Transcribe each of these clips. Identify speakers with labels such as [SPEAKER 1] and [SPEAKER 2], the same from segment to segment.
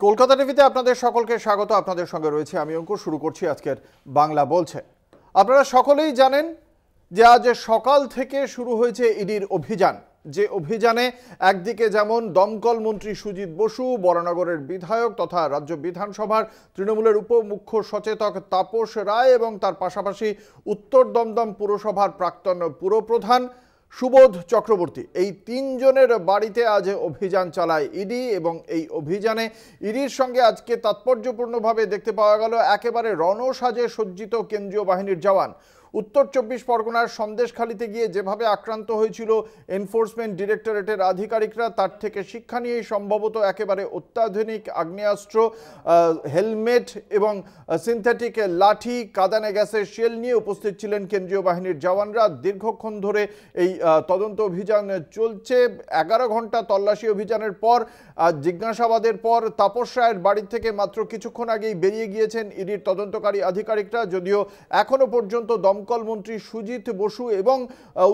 [SPEAKER 1] কলকাতা টিভিতে আপনাদের সকলকে স্বাগত। আপনাদের সঙ্গে রয়েছে আমি অঙ্কুর। শুরু করছি আজকের বাংলা বলছে। আপনারা সকলেই জানেন যে আজ সকাল থেকে শুরু হয়েছে ইডির অভিযান। যে অভিযানে একদিকে যেমন দমকল মন্ত্রী সুজিত বসু, বরানগরের বিধায়ক তথা রাজ্য বিধানসভার তৃণমূলের উপমুখ্য সচেতক তাপস রায় এবং তার পাশাপাশি উত্তর দমদম পুরসভার প্রাক্তন পুরপ্রধান সুবোধ চক্রবর্তী, এই তিনজনের বাড়িতে আজ অভিযান চালায় ইডি। এবং এই অভিযানে ইডির সঙ্গে আজকে তাৎপর্যপূর্ণভাবে দেখতে পাওয়া গেল একেবারে রণসাজে সজ্জিত কেন্দ্রীয় বাহিনীর জওয়ান। উত্তর ২৪ পরগনার সন্দেশখালিতে গিয়ে যেভাবে আক্রান্ত হয়েছিল এনফোর্সমেন্ট ডিরেক্টরেটের আধিকারিকরা, তার থেকে শিক্ষা নিয়েই সম্ভবত একেবারে অত্যাধুনিক আগ্নেয়াস্ত্র, হেলমেট এবং সিনথেটিক লাঠি, কাঁদানে গ্যাসের শেল নিয়ে উপস্থিত ছিলেন কেন্দ্রীয় বাহিনীর জওয়ানরা। দীর্ঘক্ষণ ধরে এই তদন্ত অভিযান চলছে। ১১ ঘন্টা তল্লাশি অভিযানের পর জিজ্ঞাসাবাদের পর তাপস রায়ের বাড়ি থেকে মাত্র কিছুক্ষণ আগেই বেরিয়ে গিয়েছেন ইডির তদন্তকারী আধিকারিকরা। যদিও এখনো পর্যন্ত দমকল মন্ত্রী সুজিত বসু এবং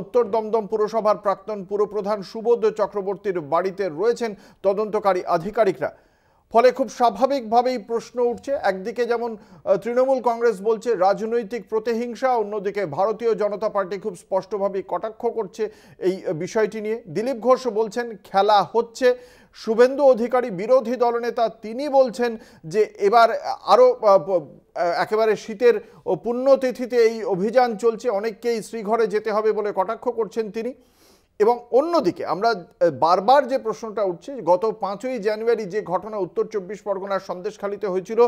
[SPEAKER 1] উত্তর দমদম পুরসভার প্রাক্তন পুরপ্রধান সুবোধ চক্রবর্তীর বাড়িতে রয়েছেন তদন্তকারী আধিকারিকরা। ফলে খুব স্বাভাবিকভাবেই প্রশ্ন উঠছে, একদিকে যেমন তৃণমূল কংগ্রেস বলছে রাজনৈতিক প্রতিহিংসা, অন্যদিকে ভারতীয় জনতা পার্টি খুব স্পষ্টভাবেই কটাক্ষ করছে এই বিষয়টি নিয়ে। দিলীপ ঘোষ বলছেন খেলা হচ্ছে। শুভেন্দু অধিকারী বিরোধী দলনেতা, তিনি বলছেন যে এবার আরও একেবারে শীতের পুণ্যতিথিতে এই অভিযান চলছে, অনেককেই শ্রীঘরে যেতে হবে বলে কটাক্ষ করছেন তিনি। এবং অন্যদিকে আমরা বারবার যে প্রশ্নটা উঠছে, গত ৫ই জানুয়ারি যে ঘটনা উত্তর ২৪ পরগনার সন্দেশখালিতে হয়েছিল,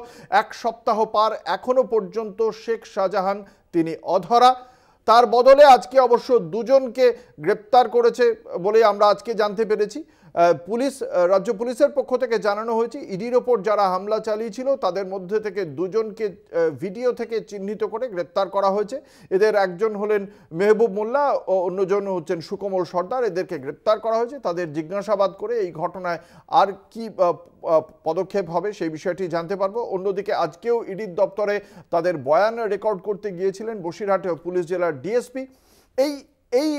[SPEAKER 1] এক সপ্তাহ পার, এখনো পর্যন্ত শেখ শাহজাহান তিনি অধরা। তার বদলে আজকে অবশ্য দুজনকে গ্রেপ্তার করেছে বলে আমরা আজকে জানতে পেরেছি। পুলিশ, রাজ্য পুলিশের পক্ষ থেকে জানানো হয়েছে ইডির ওপর যারা হামলা চালিয়েছিল তাদের মধ্যে থেকে দুজনকে ভিডিও থেকে চিহ্নিত করে গ্রেপ্তার করা হয়েছে। এদের একজন হলেন মেহবুব মোল্লা ও অন্যজন হচ্ছেন সুকোমল সর্দার। এদেরকে গ্রেপ্তার করা হয়েছে। তাদের জিজ্ঞাসাবাদ করে এই ঘটনায় আর কি পদক্ষেপ হবে সেই বিষয়টি জানতে পারবো। অন্যদিকে আজকেও ইডির দপ্তরে তাদের বয়ান রেকর্ড করতে গিয়েছিলেন বসিরহাট পুলিশ জেলার ডিএসপি। এই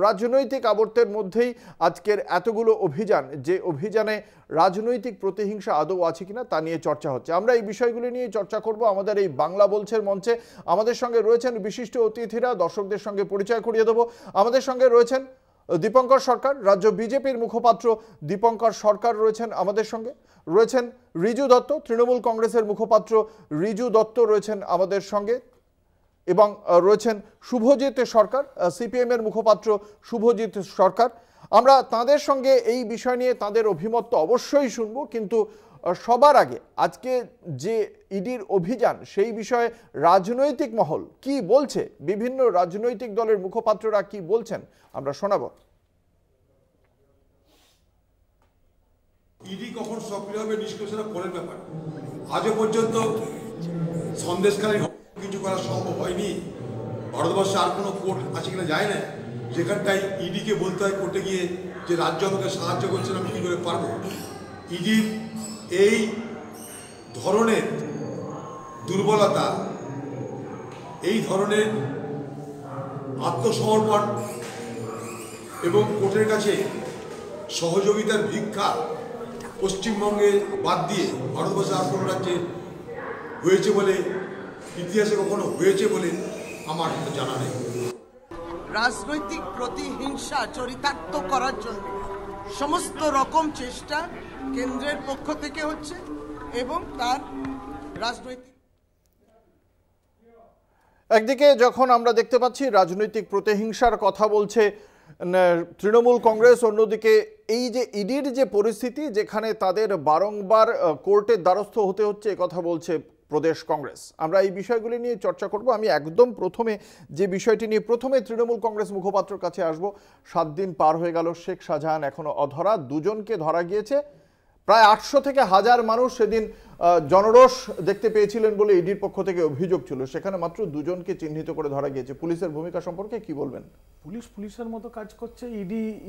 [SPEAKER 1] রাজনৈতিক আবর্তের মধ্যেই আজকের এতগুলো অভিযান, যে অভিযানে রাজনৈতিক প্রতিহিংসা আদৌ আছে কিনা তা নিয়ে চর্চা হচ্ছে। আমরা এই বিষয়গুলি নিয়ে চর্চা করব আমাদের এই বাংলা বলছের মঞ্চে। আমাদের সঙ্গে রয়েছেন বিশিষ্ট অতিথিরা, দর্শকদের সঙ্গে পরিচয় করিয়ে দেবো। আমাদের সঙ্গে রয়েছেন দীপঙ্কর সরকার, রাজ্য বিজেপির মুখপাত্র দীপঙ্কর সরকার রয়েছেন আমাদের সঙ্গে। রয়েছেন রিজু দত্ত, তৃণমূল কংগ্রেসের মুখপাত্র রিজু দত্ত রয়েছেন আমাদের সঙ্গে। এবং রয়েছেন শুভজিৎ সরকার, সিপিএম এর মুখপাত্র শুভজিৎ সরকার। আমরা তাদের সঙ্গে এই বিষয় নিয়ে তাদের অভিমত তো অবশ্যই শুনবো, কিন্তু সবার আগে আজকে যে ইডির অভিযান সেই বিষয়ে রাজনৈতিক মহল কি বলছে, বিভিন্ন রাজনৈতিক দলের মুখপাত্ররা কি বলছেন আমরা শোনাবো।
[SPEAKER 2] ইডি কখন সক্রিয় হবে নিষ্কাশন পরের ব্যাপার। আজও পর্যন্ত সন্দেশখালী কিছু করা সম্ভব হয়নি। ভারতবর্ষে আর কোনো কোর্ট আছে কিনা যায় না যেখানটায় ইডিকে বলতে হয় কোর্টে গিয়ে যে রাজ্য আমাকে সাহায্য করছেন, আমি কী করে পারবো। ইডির এই ধরনের দুর্বলতা, এই ধরনের আত্মসমর্পণ এবং কোর্টের কাছে সহযোগিতার ভিক্ষা পশ্চিমবঙ্গে বাদ দিয়ে ভারতবর্ষে আর কোনো রাজ্যে হয়েছে বলে, ইতিহাসে কখনো হয়েছে বলে আমার জানা নেই।
[SPEAKER 3] রাজনৈতিক প্রতিহিংসা চরিতার্থ করার জন্য সমস্ত রকম চেষ্টা কেন্দ্রের পক্ষ থেকে হচ্ছে এবং তার রাজনৈতিক
[SPEAKER 1] একদিকে যখন আমরা দেখতে পাচ্ছি রাজনৈতিক প্রতিহিংসার কথা বলছে তৃণমূল কংগ্রেস, অন্যদিকে এই যে ইডির যে পরিস্থিতি যেখানে তাদের বারংবার কোর্টের দ্বারস্থ হতে হচ্ছে কথা বলছে প্রদেশ কংগ্রেস। আমরা এই বিষয়গুলি নিয়ে চর্চা করব। আমি একদম প্রথমে যে বিষয়টি নিয়ে তৃণমূল কংগ্রেস মুখপাত্রের কাছে আসব। 7 দিন পার হয়ে গেল, শেখ শাহজাহান এখনো অধরা। দুজনকে ধরা গিয়েছে। প্রায় 800 থেকে 1000 মানুষ সেদিন জনরোষ দেখতে পেয়েছিলেন বলে ইডির পক্ষ থেকে অভিযোগ ছিল, সেখানে মাত্র দুজনকে চিহ্নিত করে ধরা গিয়েছে। পুলিশের ভূমিকা সম্পর্কে কি বলবেন?
[SPEAKER 4] পুলিশের মতো কাজ করছে,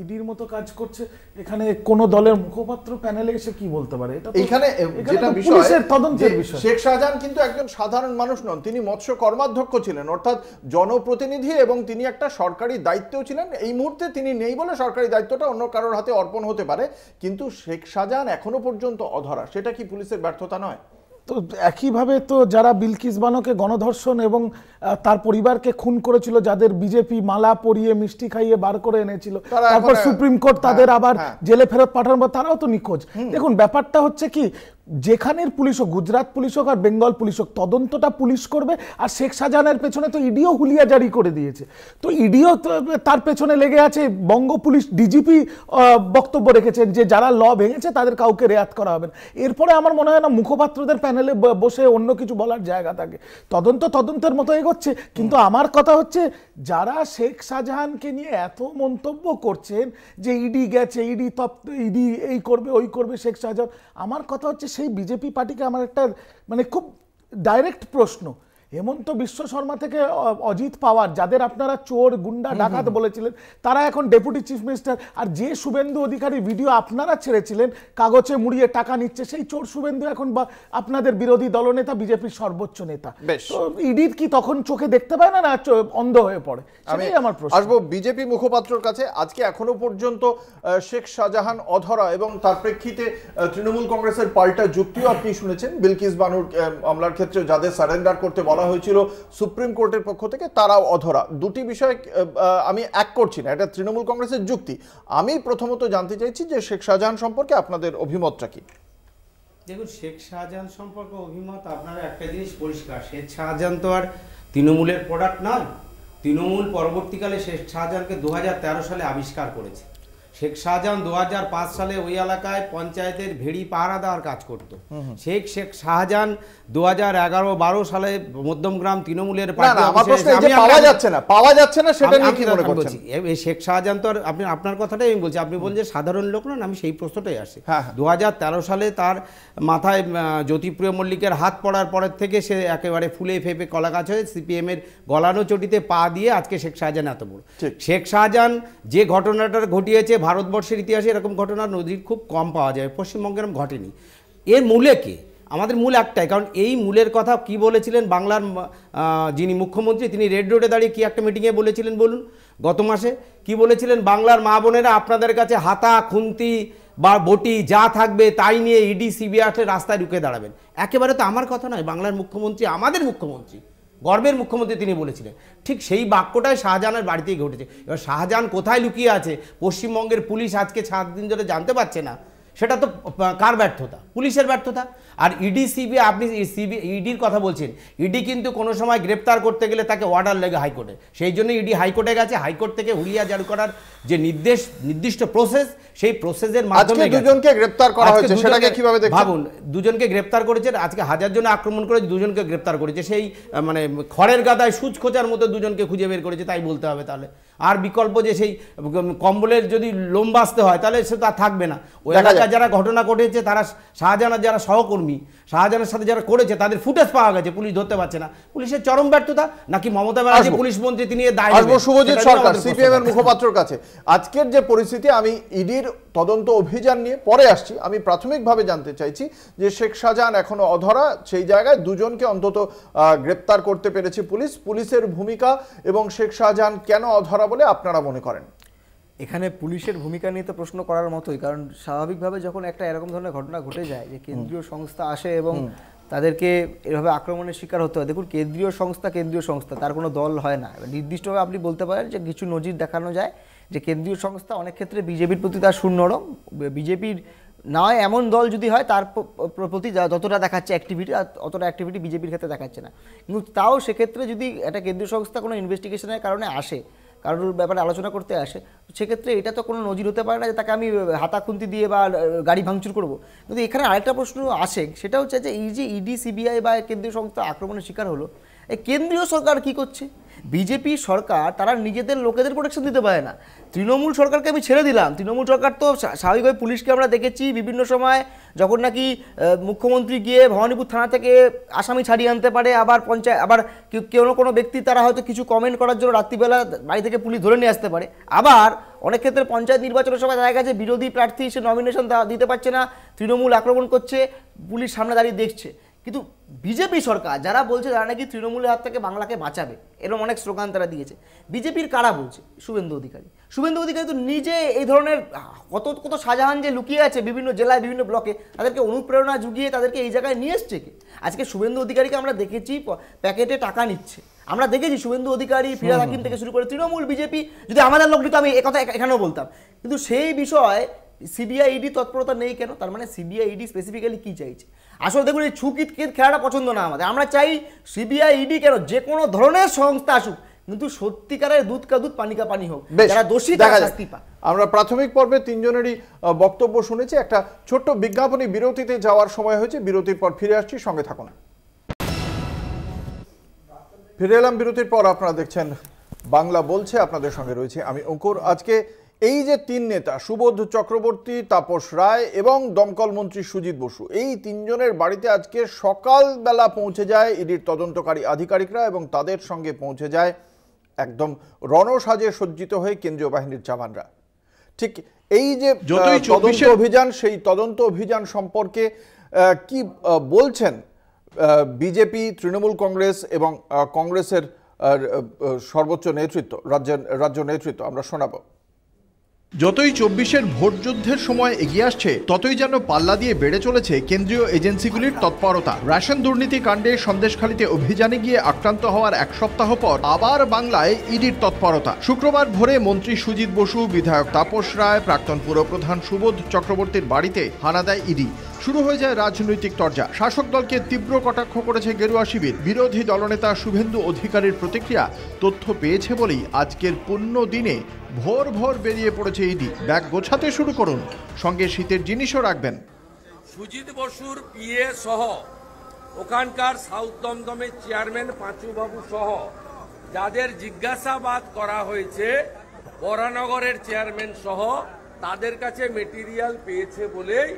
[SPEAKER 4] ইডির মতো কাজ করছে। এখানে কোন দলের মুখপাত্র প্যানেলে এসে কি বলতে পারে? এটা
[SPEAKER 1] এখানে যেটা বিষয়,
[SPEAKER 4] পুলিশের তদন্তের বিষয়।
[SPEAKER 1] শেখ শাহজাহান কিন্তু একজন সাধারণ মানুষ নন, তিনি মৎস্য কর্মাধ্যক্ষ ছিলেন, অর্থাৎ জনপ্রতিনিধি, এবং তিনি একটা সরকারি দায়িত্বেও ছিলেন। এই মুহূর্তে তিনি নেই বলে সরকারি দায়িত্বটা অন্য কারোর হাতে অর্পণ হতে পারে, কিন্তু শেখ শাহজাহান এখনো পর্যন্ত অধরা। সেটা কি পুলিশের ব্যর্থতা নয়?
[SPEAKER 4] তো একইভাবে তো যারা বিলকিস বানোকে গণধর্ষণ এবং তার পরিবারকে খুন করেছিল, যাদের বিজেপি মালা পরিয়ে মিষ্টি খাইয়ে বার করে এনেছিল, তারপর সুপ্রিম কোর্ট তাদের আবার জেলে ফেরত পাঠানোর পর তারাও তো নিখোঁজ। দেখুন, ব্যাপারটা হচ্ছে কি, যেখানের পুলিশ হোক, গুজরাট পুলিশ হোক আর বেঙ্গল পুলিশ হোক, তদন্তটা পুলিশ করবে। আর শেখ শাহজাহানের পেছনে তো ইডিও হুলিয়া জারি করে দিয়েছে, তো ইডিও তার পেছনে লেগে আছে। বঙ্গ পুলিশ ডিজিপি বক্তব্য রেখেছেন যে যারা ল ভেঙেছে তাদের কাউকে রেয়াত করা হবে না। এরপরে আমার মনে হয় না মুখপাত্রদের প্যানেলে বসে অন্য কিছু বলার জায়গা থাকে। তদন্তের মতো এগোচ্ছে, কিন্তু আমার কথা হচ্ছে যারা শেখ শাহজাহানকে নিয়ে এত মন্তব্য করছেন যে ইডি গেছে, ইডি এই করবে ওই করবে শেখ শাহজাহান, আমার কথা হচ্ছে সেই বিজেপি পার্টিকে আমার একটা মানে খুব ডাইরেক্ট প্রশ্ন, হেমন্ত বিশ্ব শর্মা থেকে অজিত পাওয়ার, যাদের আপনারা চোর গুন্ডা ডাকাত বলেছিলেন, তারা এখন ডেপুটি চিফ মিনিস্টার। আর যে শুভেন্দু অধিকারী ভিডিও আপনারা ছেড়েছিলেন কাগজে মুড়িয়ে টাকা নিচ্ছে, সেই চোর শুভেন্দু এখন আপনাদের বিরোধী দলনেতা, বিজেপির সর্বোচ্চ নেতা। তো ইডির কি তখন চোখে দেখতে পায় না, না অন্ধ হয়ে পড়ে? সেটাই আমার প্রশ্ন।
[SPEAKER 1] আসবো বিজেপি মুখপাত্রর কাছে। আজকে এখনো পর্যন্ত শেখ শাহজাহান অধরা, এবং তার প্রেক্ষিতে তৃণমূল কংগ্রেসের পাল্টা যুক্তিও আপনি শুনেছেন। বিলকিস বানুর মামলার ক্ষেত্রে যাদের সারেন্ডার করতে বলা হয়েছিল সুপ্রিম কোর্টের পক্ষ থেকে, তারাও অধরা। দুটি বিষয় আমি এক করছি না, এটা তৃণমূল কংগ্রেসের যুক্তি। আমি প্রথমত জানতে চাইছি যে শেখ শাহজাহান সম্পর্কে আপনাদের অভিমতটা কি?
[SPEAKER 5] দেখুন, শেখ শাহজাহান সম্পর্কে অভিমত আপনার একটা জিনিস পরিষ্কার, শেখ শাহজাহান তো আর তৃণমূলের প্রোডাক্ট নয়। তৃণমূল পরবর্তীকালে শেখ শাহজাহানকে 2013 সালে আবিষ্কার করেছে। শেখ শাহজাহান 2005 সালে ওই এলাকায় পঞ্চায়েতের ভেড়ি পাহারা দেওয়ার কাজ করত। শেখ শাহজাহান 2011-12 সালে মধ্যমগ্রাম তৃণমূলের শেখ শাহজাহান তো আপনি আপনার কথাটাই আমি বলছি, আপনি বলছেন সাধারণ লোক নন, আমি সেই প্রশ্নটাই আসি। 2013 সালে তার মাথায় জ্যোতিপ্রিয় মল্লিকের হাত পড়ার পরের থেকে সে একেবারে ফুলে ফেপে কলা গাছ হয়ে সিপিএমের গলানো চটিতে পা দিয়ে আজকে শেখ শাহজাহান এত বড়। শেখ শাহজাহান যে ঘটনাটা ঘটিয়েছে, ভারতবর্ষের ইতিহাসে এরকম ঘটনা নদীর খুব কম পাওয়া যায়, পশ্চিমবঙ্গে এরকম ঘটেনি। এর মূলে কে? আমাদের মূল একটাই, কারণ এই মূলের কথা কি বলেছিলেন বাংলার যিনি মুখ্যমন্ত্রী, তিনি রেড রোডে দাঁড়িয়ে কি একটা মিটিংয়ে বলেছিলেন বলুন গত মাসে? কি বলেছিলেন? বাংলার মা বোনেরা আপনাদের কাছে হাতা খুন্তি বা বটি যা থাকবে তাই নিয়ে ইডি সিবিআই রাস্তায় ঢুকে দাঁড়াবেন। একেবারে তো আমার কথা নয়, বাংলার মুখ্যমন্ত্রী, আমাদের মুখ্যমন্ত্রী, গর্বের মুখ্যমন্ত্রী, তিনি বলেছিলেন। ঠিক সেই বাক্যটাই শাহজাহানের বাড়িতেই ঘটেছে। এবার শাহজাহান কোথায় লুকিয়ে আছে পশ্চিমবঙ্গের পুলিশ আজকে 7 দিন ধরে জানতে পারছে না, সেটা তো কার ব্যর্থতা? পুলিশের ব্যর্থতা। আর ইডি সিবিআই, আপনি ইডির কথা বলছেন, ইডি কিন্তু কোনো সময় গ্রেপ্তার করতে গেলে তাকে অর্ডার লেগে হাইকোর্টে, সেই জন্য ইডি হাইকোর্টে গেছে। হাইকোর্ট থেকে হুলিয়া জারি করার যে নির্দিষ্ট প্রসেস, সেই প্রসেসের মাধ্যমে
[SPEAKER 1] দুজনকে গ্রেপ্তার করা হয়েছে, সেটাকে কিভাবে দেখছেন?
[SPEAKER 5] ভাবুন, দুজনকে গ্রেপ্তার করেছে, আজকে 1000 জন আক্রমণ করে দুজনকে গ্রেপ্তার করেছে, সেই মানে খড়ের গাদায় সুচ খোঁজার মতো দুজনকে খুঁজে বের করেছে, তাই বলতে হবে। তাহলে আর বিকল্প যে সেই কম্বলের যদি লোম বাঁচতে হয় তাহলে সে তা থাকবে না। ওই এলাকায় যারা ঘটনা ঘটেছে, তারা শাহজাহানের যারা সহকর্মী, শাহজাহানের সাথে যারা করেছে, তাদের ফুটেজ পাওয়া গেছে, পুলিশ ধরতে পারছে না। পুলিশের চরম ব্যর্থতা, নাকি মমতা ব্যানার্জি পুলিশ মন্ত্রী তিনি দায়ী?
[SPEAKER 1] শুভজিৎ সরকার, সিপিএম এর মুখপাত্রের কাছে আজকের যে পরিস্থিতি, আমি ইডির তদন্ত অভিযান নিয়ে পরে আসছি। আমি প্রাথমিকভাবে জানতে চাইছি যে শেখ শাহজাহান এখনো অধরা, সেই জায়গায় দুজনকে অন্তত গ্রেপ্তার করতে পেরেছে পুলিশ। পুলিশের ভূমিকা এবং শেখ শাহজাহান কেন অধরা বলে আপনারা মনে করেন?
[SPEAKER 6] এখানে পুলিশের ভূমিকা নিয়ে তো প্রশ্ন করার মতোই, কারণ স্বাভাবিকভাবে যখন একটা এরকম ধরনের ঘটনা ঘটে যায় যে কেন্দ্রীয় সংস্থা আসে এবং তাদেরকে এভাবে আক্রমণের শিকার হতে হয়। দেখুন, কেন্দ্রীয় সংস্থা, তার কোনো দল হয় না। নির্দিষ্টভাবে আপনি বলতে পারেন যে কিছু নজির দেখানো যায় যে কেন্দ্রীয় সংস্থা অনেক ক্ষেত্রে বিজেপির প্রতি তার সুনরম, বিজেপির নয় এমন দল যদি হয় তার প্রতি যতটা দেখাচ্ছে অ্যাক্টিভিটি, অতটা অ্যাক্টিভিটি বিজেপির ক্ষেত্রে দেখাচ্ছে না। কিন্তু তাও সেক্ষেত্রে যদি একটা কেন্দ্রীয় সংস্থা কোনো ইনভেস্টিগেশনের কারণে আসে, কারোর ব্যাপারে আলোচনা করতে আসে, সেক্ষেত্রে এটা তো কোনো নজির হতে পারে না যে তাকে আমি হাতা খুন্তি দিয়ে বা গাড়ি ভাঙচুর করবো। কিন্তু এখানে আরেকটা প্রশ্ন আসে, সেটা হচ্ছে যে এই যে ইডি সিবিআই বা কেন্দ্রীয় সংস্থা আক্রমণের শিকার হলো, এই কেন্দ্রীয় সরকার কি করছে? বিজেপি সরকার তারা নিজেদের লোকেদের প্রোটেকশন দিতে পারে না। তৃণমূল সরকারকে আমি ছেড়ে দিলাম, তৃণমূল সরকার তো স্বাভাবিকভাবে পুলিশকে আমরা দেখেছি বিভিন্ন সময় যখন নাকি মুখ্যমন্ত্রী গিয়ে ভবানীপুর থানা থেকে আসামি ছাড়িয়ে আনতে পারে, আবার আবার কোনো ব্যক্তি তারা হয়তো কিছু কমেন্ট করার জন্য রাত্রিবেলা বাড়ি থেকে পুলিশ ধরে নিয়ে আসতে পারে। আবার অনেক ক্ষেত্রে পঞ্চায়েত নির্বাচনের সময় দেখা গেছে বিরোধী প্রার্থী সে নমিনেশন দিতে পারছে না, তৃণমূল আক্রমণ করছে, পুলিশ সামনে দাঁড়িয়ে দেখছে। কিন্তু বিজেপি সরকার যারা বলছে তারা নাকি তৃণমূলের হাত থেকে বাংলাকে বাঁচাবে, এরকম অনেক স্লোগান তারা দিয়েছে। বিজেপির কারা বলছে? শুভেন্দু অধিকারী। শুভেন্দু অধিকারী তো নিজে এই ধরনের কত কত শাহজাহান যে লুকিয়ে আছে বিভিন্ন জেলায় বিভিন্ন ব্লকে, তাদেরকে অনুপ্রেরণা জুগিয়ে তাদেরকে এই জায়গায় নিয়ে এসছে কে? আজকে শুভেন্দু অধিকারীকে আমরা দেখেছি প্যাকেটে টাকা নিচ্ছে, আমরা দেখেছি শুভেন্দু অধিকারী, ফিরহাদ হাকিম থেকে শুরু করে তৃণমূল বিজেপি, যদি আমাদের লোক নিত আমি একথা এখানেও বলতাম। কিন্তু সেই বিষয়ে সিবিআই ইডি তৎপরতা নেই কেন? তার মানে সিবিআই ইডি স্পেসিফিক্যালি কি চাইছে? আসলে দেখুন এই ছুকিত খেলাটা পছন্দ না আমাদের, আমরা চাই সিবিআই ইডি কেন যে কোনো ধরনের সংস্থা আসুক, কিন্তু সত্যিকারের দুধ কা দুধ পানি কা পানি হোক, যারা দোষী তারা শাস্তি পায়।
[SPEAKER 1] আমরা প্রাথমিক পর্বে তিনজনেরই বক্তব্য শুনেছি। একটা ছোট্ট বিজ্ঞাপনী বিরতিতে যাওয়ার সময় হয়েছে, বিরতির পর ফিরে আসছি, সঙ্গে থাকুন। ফিরে এলাম বিরতির পর, আপনারা দেখছেন বাংলা বলছে, আপনাদের সঙ্গে রয়েছে আমি অঙ্কুর। আজকে এই যে তিন নেতা সুবোধ চক্রবর্তী, তাপস রায় এবং দমকল মন্ত্রী সুজিত বসু, এই তিনজনের বাড়িতে আজকে সকালবেলা পৌঁছে যায় ইডির তদন্তকারী আধিকারিকরা এবং তাদের সঙ্গে পৌঁছে যায় একদম রণসাজে সজ্জিত হয়ে কেন্দ্রীয় বাহিনীর জওয়ানরা। ঠিক এই যে তদন্ত অভিযান, সেই তদন্ত অভিযান সম্পর্কে কি বলছেন বিজেপি, তৃণমূল কংগ্রেস এবং কংগ্রেসের সর্বোচ্চ নেতৃত্ব, রাজ্য নেতৃত্ব, আমরা শোনাবো।
[SPEAKER 7] যতই ২৪-এর ভোট যুদ্ধের সময় এগিয়ে আসছে, ততই যেন পাল্লা দিয়ে বেড়ে চলেছে কেন্দ্রীয় এজেন্সিগুলির তৎপরতা। রেশন দুর্নীতি কাণ্ডে সন্দেশখালীতে অভিযানে গিয়ে আক্রান্ত হওয়ার এক সপ্তাহ পর আবার বাংলায় ইডির তৎপরতা। শুক্রবার ভোরে মন্ত্রী সুজিত বসু, বিধায়ক তাপস রায়, প্রাক্তন পুরপ্রধান সুবোধ চক্রবর্তীর বাড়িতে হানা দেয় ইডি। শুরু হয়ে যায় রাজনৈতিক তরজা। শাসক দলকে তীব্র কটাক্ষ করেছে গেরুয়া শিবির। বিরোধী দলনেতা শুভেন্দু অধিকারীর প্রতিক্রিয়া, তথ্য পেয়েছে বলেই আজকের পূর্ণ দিনে ভোর ভোর বেরিয়ে পড়েছে ইডি। ব্যাগ গোছাতে শুরু করুন, সঙ্গে শীতের জিনিসও রাখবেন।
[SPEAKER 8] সুজিত বসুর পিএ সহ ওখানকার সাউথ দমদমের চেয়ারম্যান পাঁচুবাবু সহ যাদের জিজ্ঞাসাবাদ করা হয়েছে, বরানগরের চেয়ারম্যান সহ, তাদের কাছে মেটেরিয়াল পেয়েছে বলেই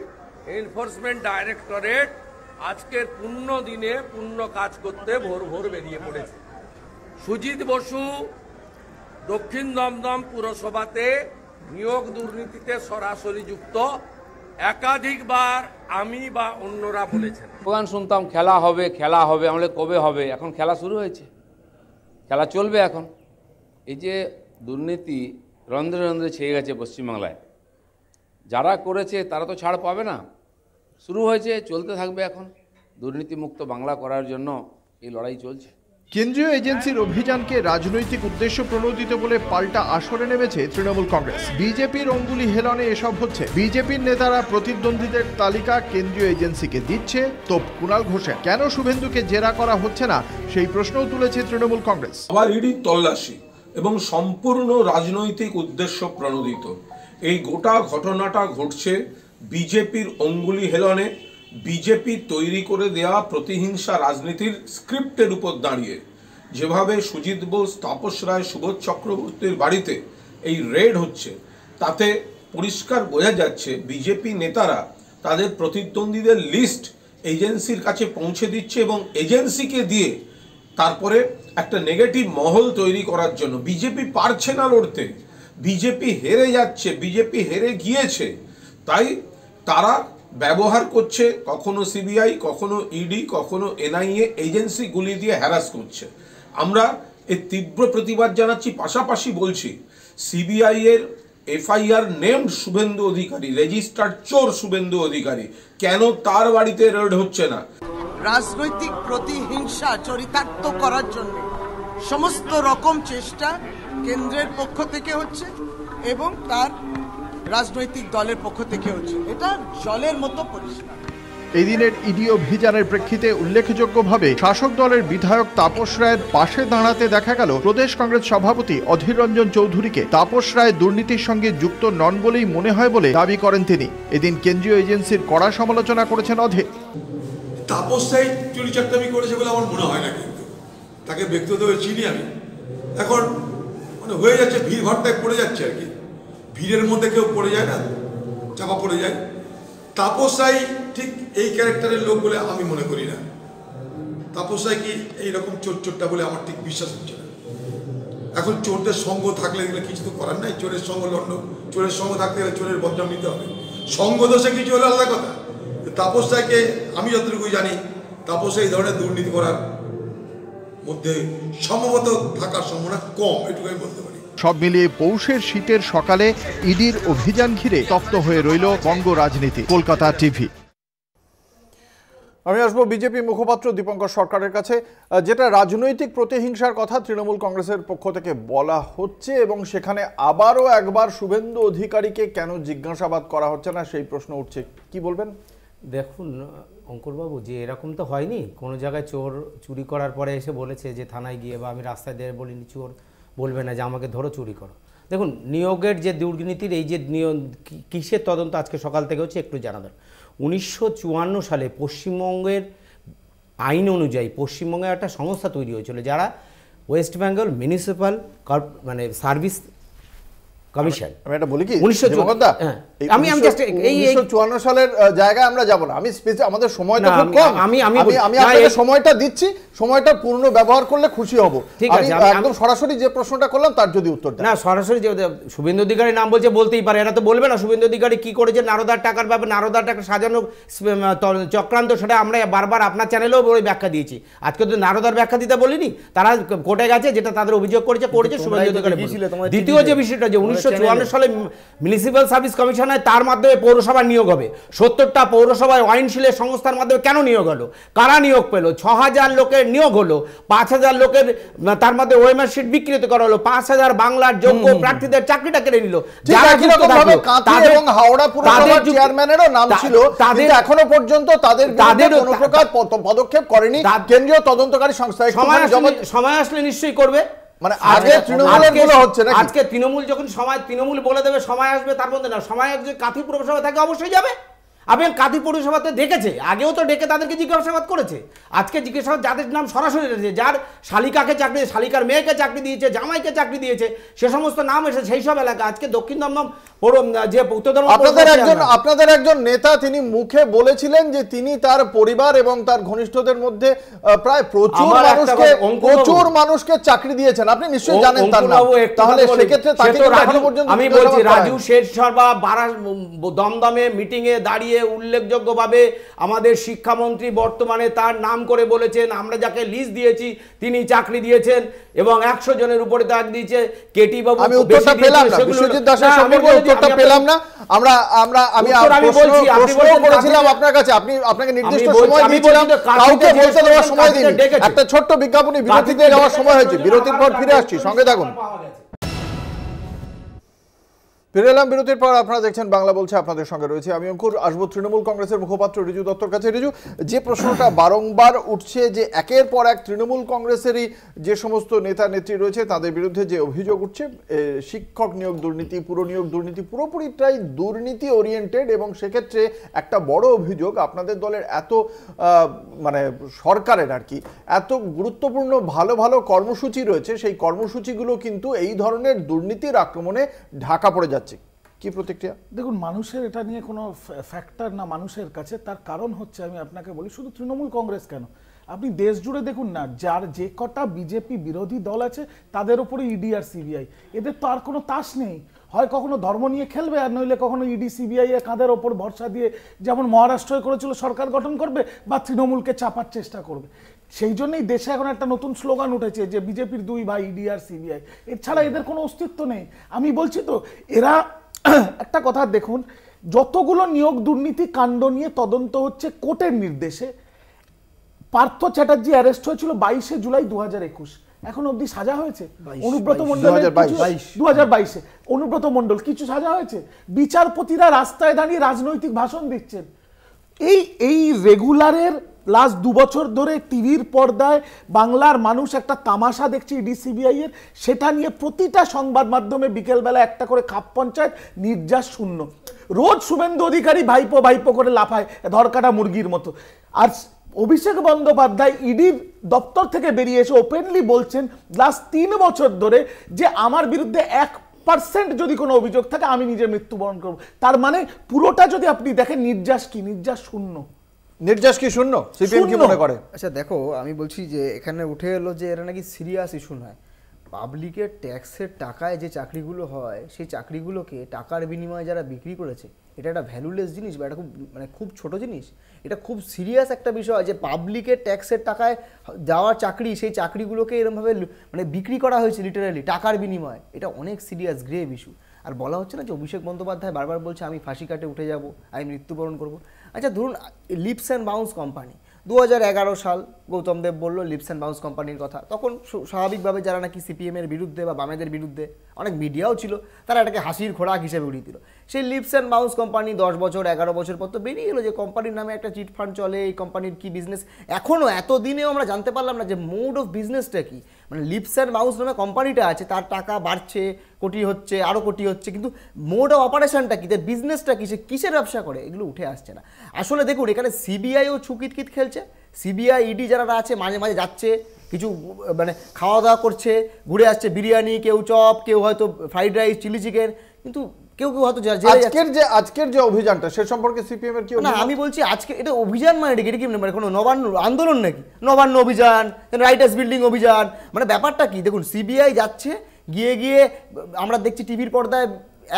[SPEAKER 8] এনফোর্সমেন্ট ডাইরেক্টরেট আজকের পূর্ণ দিনে পূর্ণ কাজ করতে ভোর ভোর বেরিয়ে পড়েছে। সুজিত বসু দক্ষিণ দমদম পুরসভাতে নিয়োগ দুর্নীতিতে সরাসরি যুক্ত, একাধিকবার আমি বা অন্যরা বলেছেন।
[SPEAKER 9] প্রধান শুনতাম খেলা হবে খেলা হবে, আমাদের কবে হবে? এখন খেলা শুরু হয়েছে, খেলা চলবে এখন। এই যে দুর্নীতি রন্ধ্রে রন্ধ্রে ছেয়ে গেছে পশ্চিমবাংলায়, যারা করেছে তারা তো ছাড় পাবে না। শুরু হয়েছে, চলতে থাকবে। এখন দুর্নীতিমুক্ত বাংলা করার জন্য এই লড়াই চলছে।
[SPEAKER 7] কেন্দ্রীয় এজেন্সির অভিযানকে রাজনৈতিক উদ্দেশ্য প্রণোদিত বলে পাল্টা আসরে নেমেছে তৃণমূল কংগ্রেস। বিজেপির অঙ্গুলি হেলনে এসব হচ্ছে। বিজেপির নেতারা প্রতিদ্বন্দ্বীদের তালিকা কেন্দ্রীয় এজেন্সিকে দিচ্ছে, তোপ কুণাল ঘোষের। কেন শুভেন্দুকে জেরা করা হচ্ছে না সেই প্রশ্নও তুলেছে তৃণমূল কংগ্রেস।
[SPEAKER 10] আবার ইডি তল্লাশি এবং সম্পূর্ণ রাজনৈতিক উদ্দেশ্য প্রণোদিত। এই গোটা ঘটনাটা ঘটছে বিজেপির অঙ্গুলি হেলনে, বিজেপি তৈরি করে দেয়া প্রতিহিংসা রাজনীতির স্ক্রিপ্টের উপর দাঁড়িয়ে। যেভাবে সুজিত বোস, তাপস রায়, সুবোধ চক্রবর্তীর বাড়িতে এই রেড হচ্ছে, তাতে পরিষ্কার বোঝা যাচ্ছে বিজেপি নেতারা তাদের প্রতিদ্বন্দ্বীদের লিস্ট এজেন্সির কাছে পৌঁছে দিচ্ছে এবং এজেন্সিকে দিয়ে তারপরে একটা নেগেটিভ মহল তৈরি করার জন্য। বিজেপি পারছে না লড়তে, বিজেপি হেরে যাচ্ছে, বিজেপি হেরে গিয়েছে, তাই তারা ব্যবহার করছে কখনো সিবিআই, কখনো ইডি, কখনো এনআইএ এজেন্সিগুলি দিয়ে হ্যারাস করছে। আমরা এর তীব্র প্রতিবাদ জানাচ্ছি। পাশাপাশি বলছি সিবিআই এর FIR named Suvendu Adhikari, registered চোর শুভেন্দু অধিকারী, কেন তার বাড়িতে রেড হচ্ছে না?
[SPEAKER 3] রাজনৈতিক প্রতিহিংসা চরিতার্থ করার জন্য সমস্ত রকম চেষ্টা কেন্দ্রের পক্ষ থেকে হচ্ছে এবং তার রাজনৈতিক দলের পক্ষ থেকে হচ্ছে। এটা জলের মতো পরিষ্কার।
[SPEAKER 7] এই দিনের ইডি অভিযানের প্রেক্ষিতে উল্লেখযোগ্যভাবে শাসক দলের বিধায়ক তাপস রায়ের পাশে দাঁড়াতে দেখা গেল প্রদেশ কংগ্রেস সভাপতি অধীর রঞ্জন চৌধুরীকে। তাপস রায় দুর্নীতির সঙ্গে যুক্ত নন বলেই মনে হয় বলে দাবি করেন তিনি। এদিন কেন্দ্রীয় এজেন্সির কড়া সমালোচনা করেছেন অধীর।
[SPEAKER 2] তাপস রায় চুরি চাকরি করেছে বলে আমার মনে হয় না, কিন্তু তাকে ব্যক্তিগতভাবে চিনি আমি। এখন মানে হয়ে যাচ্ছে, ভিড় ভাড়টায় পড়ে যাচ্ছে আর কি, ভিড়ের মধ্যে কেউ পড়ে যায় না, চাপা পড়ে যায়। তাপস রায় ঠিক এই ক্যারেক্টারের লোক বলে আমি মনে করি না। তাপস রায় কি এইরকম চোরটা বলে আমার ঠিক বিশ্বাস হচ্ছে না। এখন চোরদের সঙ্গ থাকলে এগুলো কিছু তো করার নাই, চোরের সঙ্গ লন্ড, চোরের সঙ্গ থাকতে গেলে চোরের বদনাম নিতে হবে, সঙ্গ দোষে কিছু হলে আলাদা কথা। তাপস রায়কে আমি যতটুকু জানি, তাপস এই ধরনের দুর্নীতি করার মধ্যে সম্ভবত থাকার সম্ভাবনা কম, এটুকু আমি বলতে পারি।
[SPEAKER 7] সব মিলিয়ে পৌষের শীতের সকালে ইডির অভিযান ঘিরে তপ্ত হয়ে রইল বঙ্গ রাজনীতি। কলকাতা টিভি।
[SPEAKER 1] আমি আসবো বিজেপি মুখপাত্র দীপঙ্কর সরকারের কাছে। যেটা রাজনৈতিক প্রতিহিংসার কথা তৃণমূল কংগ্রেসের পক্ষ থেকে বলা হচ্ছে এবং সেখানে আবারও একবার শুভেন্দু অধিকারীকে কেন জিজ্ঞাসাবাদ করা হচ্ছে না সেই প্রশ্ন উঠছে, কি বলবেন?
[SPEAKER 5] দেখুন অঙ্কুরবাবু, যে এরকম তো হয়নি, কোনো জায়গায় চোর চুরি করার পরে এসে বলেছে যে থানায় গিয়ে, বা আমি রাস্তায় দিয়ে বলিনি চোর বলবে না যে আমাকে ধরো চুরি করো। দেখুন নিয়োগের যে দুর্নীতির এই যে কিসের তদন্ত আজকে সকাল থেকে হচ্ছে একটু জানা দরকার। 1954 সালে পশ্চিমবঙ্গের আইন অনুযায়ী পশ্চিমবঙ্গে একটা সংস্থা তৈরি হয়েছিল যারা ওয়েস্ট বেঙ্গল মিউনিসিপ্যাল মানে সার্ভিস কমিশন।
[SPEAKER 1] আমি এটা বলি কি, আমি 1954 সালের জায়গায় আমরা যাব না, আমি আমাদের সময়টা খুব কম, আমি আপনাকে সময়টা দিচ্ছি, সময়টা পূর্ণ ব্যবহার করলে খুশি হব। ঠিক আছে, একদম সরাসরি যে প্রশ্নটা করলাম তার যদি উত্তর দেন।
[SPEAKER 5] না, সরাসরি যে শুভেন্দু অধিকারী নাম বলছে বলতেই পারে, এরা তো বলবে না শুভেন্দু অধিকারী কি করেছে নারদার টাকার ব্যাপারে, নারদার টাকা সাজানো চক্রান্ত, সেটা আমরা বারবার আপনার চ্যানেলেও ব্যাখ্যা দিয়েছি। আজকে তো নারদার ব্যাখ্যা দিতে বলিনি, তারা কোর্টে গেছে, যেটা তাদের অভিযোগ করেছে শুভেন্দু অধিকারী। দ্বিতীয় যে বিষয়টা যে 1954 সালে মিউনিসিপ্যাল সার্ভিস কমিশন হয়, তার মাধ্যমে পৌরসভা নিয়োগ হবে। 70টা পৌরসভায় আইনশীলের সংস্থার মাধ্যমে কেন নিয়োগ হলো, কারা নিয়োগ পেল? 6000 লোকের নিয়োগ হলো, 5000 লোকের তার মধ্যে ওএমআর শিট বিকৃত করা হলো, 5000 বাংলার যোগ্য প্রার্থীদের চাকরিটা কেড়ে নিল।
[SPEAKER 1] হাওড়া পুরসভার চেয়ারম্যানেরও নাম ছিল, তাদের এখনো পর্যন্ত তাদের কোনো প্রকার পদক্ষেপ করেনি কেন্দ্রীয় তদন্তকারী সংস্থা।
[SPEAKER 5] সময় আসলে নিশ্চয়ই করবে।
[SPEAKER 1] মানে আজকে তৃণমূলের গুলো হচ্ছে না,
[SPEAKER 5] আজকে তৃণমূল যখন তৃণমূল বলে দেবে সময় আসবে, তার মধ্যে না সময় আসবে, কাঁথি পুরসভা থাকে অবশ্যই যাবে। আমি কাঁথি পৌরসভাতে দেখেছে, আগেও তো ডেকে তাদেরকে জিজ্ঞাসাবাদ করেছে। আজকে জিজ্ঞাসাবাদ যাদের নাম সরাসরি এসেছে, যার শালিকাকে চাকরি, শালিকার মেয়েকে চাকরি দিয়েছে, জামাইকে চাকরি দিয়েছে, সে সমস্ত নাম এসে সেই সব এলাকা। আজকে দক্ষিণ দমদম যে
[SPEAKER 1] আপনাদের একজন নেতা তিনি মুখে বলেছিলেন যে তিনি তার পরিবার এবং তার ঘনিষ্ঠদের মধ্যে প্রায় প্রচুর মানুষকে চাকরি দিয়েছেন। আপনি নিশ্চয়ই জানেন তার নাম, তাহলে সেক্ষেত্রে তাকে এখনো পর্যন্ত
[SPEAKER 5] আমি বলছি রাজু শেঠ শর্মা দমদমে মিটিং এ দাঁড়িয়ে উল্লেখযোগ্যভাবে আমাদের শিক্ষামন্ত্রী বর্তমানে তার নাম করে বলেছেন, আমরা যাকে লিস্ট দিয়েছি তিনি চাকরি দিয়েছেন এবং 100 জনের উপরে তাক দিয়েছে। কেটি বাবু,
[SPEAKER 1] আমি উত্তরটা পেলাম না, বিশ্বজিৎ দাসের সম্পর্কে উত্তরটা পেলাম না। আমি প্রশ্ন করেছিলাম আপনার কাছে, আপনাকে নির্দিষ্ট সময় দিয়েছিলাম, কাউকে বলতে দেওয়ার সময় দিন। একটা ছোট্ট বিজ্ঞাপনী বিরতিতে যাওয়ার সময় হয়েছে, বিরতির পর ফিরে আসছি, সঙ্গে থাকুন। ফিরে এলাম বিরতির পর, আপনারা দেখছেন বাংলা বলছে, আপনাদের সঙ্গে রয়েছে আমি অঙ্কুর। আসবো তৃণমূল কংগ্রেসের মুখপাত্র ঋজু দত্তর কাছে। ঋজু, যে প্রশ্নটা বারংবার উঠছে যে একের পর এক তৃণমূল কংগ্রেসেরই যে সমস্ত নেতা নেত্রী রয়েছে তাদের বিরুদ্ধে যে অভিযোগ উঠছে, শিক্ষক নিয়োগ দুর্নীতি, পুরো নিয়োগ দুর্নীতি, পুরোপুরিটাই দুর্নীতি ওরিয়েন্টেড, এবং সেক্ষেত্রে একটা বড় অভিযোগ আপনাদের দলের এত মানে সরকারের আর কি এত গুরুত্বপূর্ণ ভালো ভালো কর্মসূচি রয়েছে, সেই কর্মসূচিগুলো কিন্তু এই ধরনের দুর্নীতির আক্রমণে ঢাকা পড়ে যাচ্ছে। কি প্রতিক্রিয়া?
[SPEAKER 4] দেখুন, মানুষের এটা নিয়ে কোনো ফ্যাক্টর না মানুষের কাছে, তার কারণ হচ্ছে আমি আপনাকে বলি, শুধু তৃণমূল কংগ্রেস কেন, আপনি দেশ জুড়ে দেখুন না, যার যে কটা বিজেপি বিরোধী দল আছে তাদের উপরে ইডি আর সিবিআই, এদের তো আর কোনো তাস নেই। হয় কখনো ধর্ম নিয়ে খেলবে, আর নইলে কখনো ইডি সিবিআই এর কাঁধের ওপর ভরসা দিয়ে যেমন মহারাষ্ট্রয় করেছিল সরকার গঠন করবে, বা তৃণমূলকে চাপার চেষ্টা করবে। সেই জন্যই দেশে এখন একটা নতুন স্লোগান উঠেছে যে বিজেপির দুই ভাই ইডি আর সিবিআই, এছাড়া এদের কোনো অস্তিত্ব নেই। আমি বলছি তো, এরা একটা কথা দেখুন, যতগুলো নিয়োগ দুর্নীতি কাণ্ড নিয়ে তদন্ত হচ্ছে কোর্টের নির্দেশে, পার্থ চ্যাটার্জি অ্যারেস্ট হয়েছিল 22শে জুলাই 2021, এখন অবধি সাজা হয়েছে? অনুব্রত মণ্ডল 2022-এ অনুব্রত মণ্ডল কিছু সাজা হয়েছে? বিচারপতিরা রাস্তায় দাঁড়িয়ে রাজনৈতিক ভাষণ দিচ্ছেন। এই রেগুলারের লাস্ট 2 বছর ধরে টিভির পর্দায় বাংলার মানুষ একটা তামাশা দেখছে ইডি সিবিআই এর, সেটা নিয়ে প্রতিটা সংবাদ মাধ্যমে বিকেলবেলা একটা করে খাপ পঞ্চায়েত, নির্যাস শূন্য। রোজ শুভেন্দু অধিকারী ভাইপো ভাইপো করে লাফায় ধরকাটা মুরগির মতো। আর অভিষেক বন্দ্যোপাধ্যায় ইডির দপ্তর থেকে বেরিয়ে এসে ওপেনলি বলছেন লাস্ট 3 বছর ধরে যে আমার বিরুদ্ধে 1% যদি কোনো অভিযোগ থাকে আমি নিজে মৃত্যুবরণ করব। তার মানে পুরোটা যদি আপনি দেখেন নির্যাস কি, নির্যাস শূন্য।
[SPEAKER 1] নির্যাস কি শূন্য? সিপিএম কি মনে করে?
[SPEAKER 6] আচ্ছা দেখো, আমি বলছি যে এখানে উঠে এলো যে এটা নাকি সিরিয়াস ইস্যু নয়। পাবলিকের ট্যাক্সের টাকায় যে চাকরিগুলো হয় সেই চাকরিগুলোকে টাকার বিনিময়ে যারা বিক্রি করেছে, এটা একটা ভ্যালুলেস জিনিস বা এটা খুব খুব ছোট জিনিস? এটা খুব সিরিয়াস একটা বিষয় যে পাবলিকের ট্যাক্সের টাকায় যাওয়ার চাকরি, সেই চাকরিগুলোকে এরকমভাবে বিক্রি করা হয়েছে লিটারালি টাকার বিনিময়ে। এটা অনেক সিরিয়াস গ্রেভ ইস্যু। আর বলা হচ্ছে না যে অভিষেক বন্দ্যোপাধ্যায় বারবার বলছে আমি ফাঁসি কাটে উঠে যাব, আমি মৃত্যুবরণ করব। আচ্ছা ধরুন লিপস অ্যান্ড বাউন্স কোম্পানি 2011 সাল গৌতম দেব বললো লিপস অ্যান্ড বাউন্স কোম্পানির কথা, তখন স্বাভাবিকভাবে যারা নাকি সিপিএমের বিরুদ্ধে বা বামেদের বিরুদ্ধে, অনেক মিডিয়াও ছিল, তারা এটাকে হাসির খোরাক হিসেবে উড়িয়ে দিল। সেই লিপস অ্যান্ড বাউন্স কোম্পানি 10 বছর 11 বছর পর তো বেরিয়ে গেলো যে কোম্পানির নামে একটা চিট ফান্ড চলে, এই কোম্পানির কি বিজনেস এখনও এতদিনেও আমরা জানতে পারলাম না যে মোড অফ বিজনেসটা কি। লিপস অ্যান্ড বাউন্স নামে কোম্পানিটা আছে, তার টাকা বাড়ছে, কোটি হচ্ছে, আরও কোটি হচ্ছে, কিন্তু মোড অফ অপারেশনটা কি, তার বিজনেসটা কি, সে কিসের ব্যবসা করে, এগুলো উঠে আসছে না। আসলে দেখুন এখানে সিবিআইও ছুকিতকিত খেলছে। সিবিআই ইডি যারা আছে মাঝে মাঝে যাচ্ছে, কিছু খাওয়া দাওয়া করছে, ঘুরে আসছে, বিরিয়ানি, কেউ চপ, কেউ হয়তো ফ্রাইড রাইস, চিলি চিকেন, কিন্তু কেউ কেউ হয়তো
[SPEAKER 1] আজকের যে অভিযানটা সে সম্পর্কে সিপিএম এর কি
[SPEAKER 6] না, আমি বলছি আজকে এটা অভিযান এটা কি কোনো নবান্ন আন্দোলন নাকি? নবান্ন অভিযান, রাইটার্স বিল্ডিং অভিযান, ব্যাপারটা কি? দেখুন সিবিআই যাচ্ছে, গিয়ে গিয়ে আমরা দেখছি টিভির পর্দায়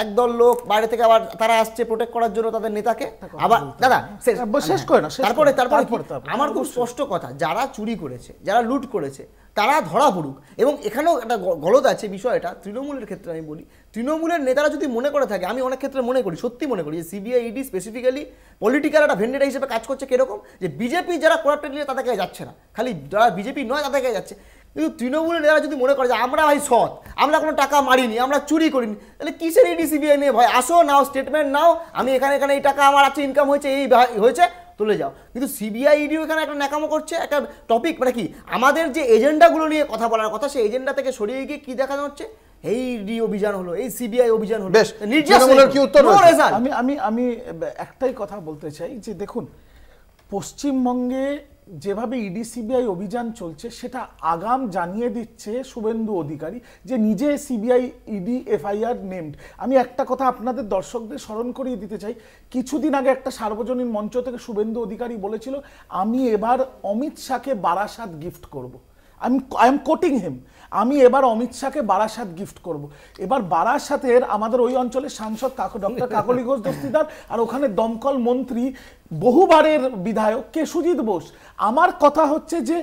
[SPEAKER 6] একদল লোক বাইরে থেকে আবার তারা আসছে প্রোটেক্ট করার জন্য তাদের নেতাকে। আবার দাদা শেষ করে না, তারপরে আমার খুব স্পষ্ট কথা, যারা চুরি করেছে, যারা লুট করেছে, তারা ধরা পড়ুক। এবং এখানেও একটা গলদ আছে বিষয়টা, তৃণমূলের ক্ষেত্রে আমি বলি, তৃণমূলের নেতারা যদি মনে করে থাকে, আমি অনেক ক্ষেত্রে মনে করি, সত্যি মনে করি যে সিবিআই ইডি স্পেসিফিক্যালি পলিটিক্যাল একটা ভেন্ডেটা হিসেবে কাজ করছে। কিরকম? যে বিজেপি যারা করাপ্টেড লিডার তাদেরকে যাচ্ছে না, খালি যারা বিজেপি নয় তাদেরকে যাচ্ছে। কিন্তু তৃণমূলের নেতারা যদি মনে করে যে আমরা ভাই সৎ, আমরা কোনো টাকা মারিনি, আমরা চুরি করিনি, তাহলে কিসের ইডি সিবিআই নিয়ে ভয়? আসো, নাও স্টেটমেন্ট নাও, আমি এখানে এই টাকা আমার আছে, ইনকাম হয়েছে, এই হয়েছে, তুলে যাও। কিন্তু সিবিআই ইডিও এখানে একটা ন্যাকামো করছে, একটা টপিক কি আমাদের যে এজেন্ডাগুলো নিয়ে কথা বলার কথা, সেই এজেন্ডা থেকে সরিয়ে গিয়ে কি দেখানো হচ্ছে, এই ইডি অভিযান হলো, এই সিবিআই অভিযান হলো।
[SPEAKER 4] আমি একটাই কথা বলতে চাই যে দেখুন, পশ্চিমবঙ্গে যেভাবে ইডি সিবিআই অভিযান চলছে সেটা আগাম জানিয়ে দিচ্ছে শুভেন্দু অধিকারী যে নিজে সিবিআই ইডি এফআইআর নেমড। আমি একটা কথা আপনাদের দর্শকদের স্মরণ করিয়ে দিতে চাই, কিছুদিন আগে একটা সার্বজনীন মঞ্চ থেকে শুভেন্দু অধিকারী বলেছিল আমি এবার অমিত শাহকে বারাসাত গিফট করব। আই এম কোটিং হিম, আমি এবার অমিত শাহকে বারাসাত গিফট করব। এবার বারাসাতের আমাদের ওই অঞ্চলের সাংসদ ডক্টর কাকলি ঘোষ দস্তিদার, আর ওখানে দমকল মন্ত্রী বহুবারের বিধায়ক কে সুজিত বোস। আমার কথা হচ্ছে যে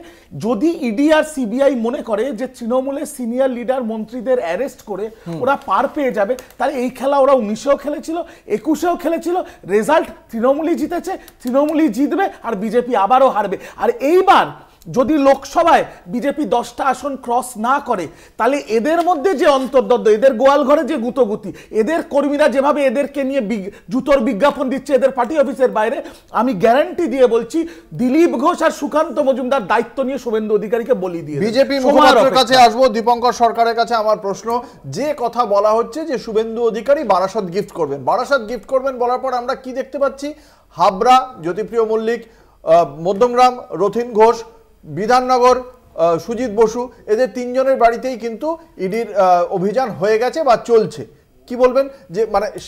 [SPEAKER 4] যদি ইডি আর সিবিআই মনে করে যে তৃণমূলের সিনিয়র লিডার মন্ত্রীদের অ্যারেস্ট করে ওরা পার পেয়ে যাবে, তাহলে এই খেলা ওরা 19-এও খেলেছিল, 21-এও খেলেছিল, রেজাল্ট তৃণমূলই জিতেছে, তৃণমূলই জিতবে, আর বিজেপি আবারও হারবে। আর এইবার যদি লোকসভায় বিজেপি 10টা আসন ক্রস না করে, তাহলে এদের মধ্যে যে অন্তর্দ্বন্দ্ব, এদের গোয়াল ঘরে যে গুতোগুতি, এদের কর্মীরা যেভাবে এদেরকে নিয়ে জুতোর বিজ্ঞাপন দিচ্ছে এদের পার্টি অফিসের বাইরে, আমি গ্যারান্টি দিয়ে বলছি দিলীপ ঘোষ আর সুকান্ত মজুমদার দায়িত্ব নিয়ে শুভেন্দু অধিকারীকে বলি দিয়ে।
[SPEAKER 1] বিজেপি মুখপাত্রের কাছে আসবো, দীপঙ্কর সরকারের কাছে আমার প্রশ্ন, যে কথা বলা হচ্ছে যে শুভেন্দু অধিকারী বারাসাত গিফট করবেন, বারাসাত গিফট করবেন বলার পর আমরা কি দেখতে পাচ্ছি? হাবড়া জ্যোতিপ্রিয় মল্লিক, মধ্যমগ্রাম রথিন ঘোষ, বিধাননগর সুজিত বসু, এদের 3 জনের বাড়িতেই কিন্তু ইডির অভিযান হয়ে গেছে বা চলছে। কি বলবেন যে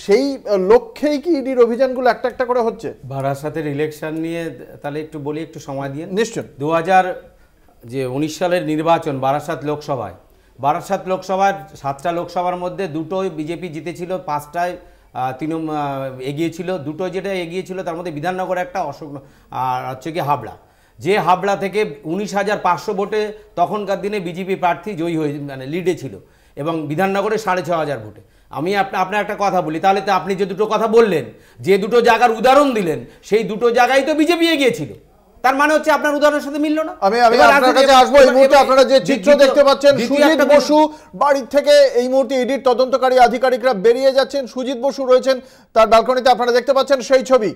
[SPEAKER 1] সেই লক্ষ্যেই কি ইডির অভিযানগুলো একটা একটা করে হচ্ছে?
[SPEAKER 5] বারাসাতের ইলেকশন নিয়ে তাহলে একটু বলি, একটু সময় দিয়ে।
[SPEAKER 1] নিশ্চয়
[SPEAKER 5] 2019 সালের নির্বাচন বারাসাত লোকসভায়, বারাসাত লোকসভার 7টা লোকসভার মধ্যে 2টোই বিজেপি জিতেছিল, 5টায় তৃণমূল এগিয়েছিল, 2টো যেটা এগিয়েছিল তার মধ্যে বিধাননগর একটা, অশোক আর হচ্ছে কি হাবড়া। যে হাবড়া থেকে 19,500 ভোটে তখনকার দিনে বিজেপি প্রার্থী জয়ী হয়ে লিডে ছিল, এবং বিধাননগরে 6,500 ভোটে। আমি আপনার একটা কথা বলি, তাহলে তো আপনি যে দুটো কথা বললেন, যে দুটো জায়গার উদাহরণ দিলেন, সেই দুটো জায়গায় তো বিজেপি এগিয়েছিল, তার মানে হচ্ছে আপনার উদাহরণের সাথে মিলল না।
[SPEAKER 1] আমি আপনার কাছে আসবো। এই মুহূর্তে আপনারা যে চিত্র দেখতে পাচ্ছেন, সুজিত বসু বাড়ি থেকে এই মুহূর্তে ইডির তদন্তকারী আধিকারিকরা বেরিয়ে যাচ্ছেন, সুজিত বসু রয়েছেন তার ব্যালকনিতে, আপনারা দেখতে পাচ্ছেন সেই ছবি।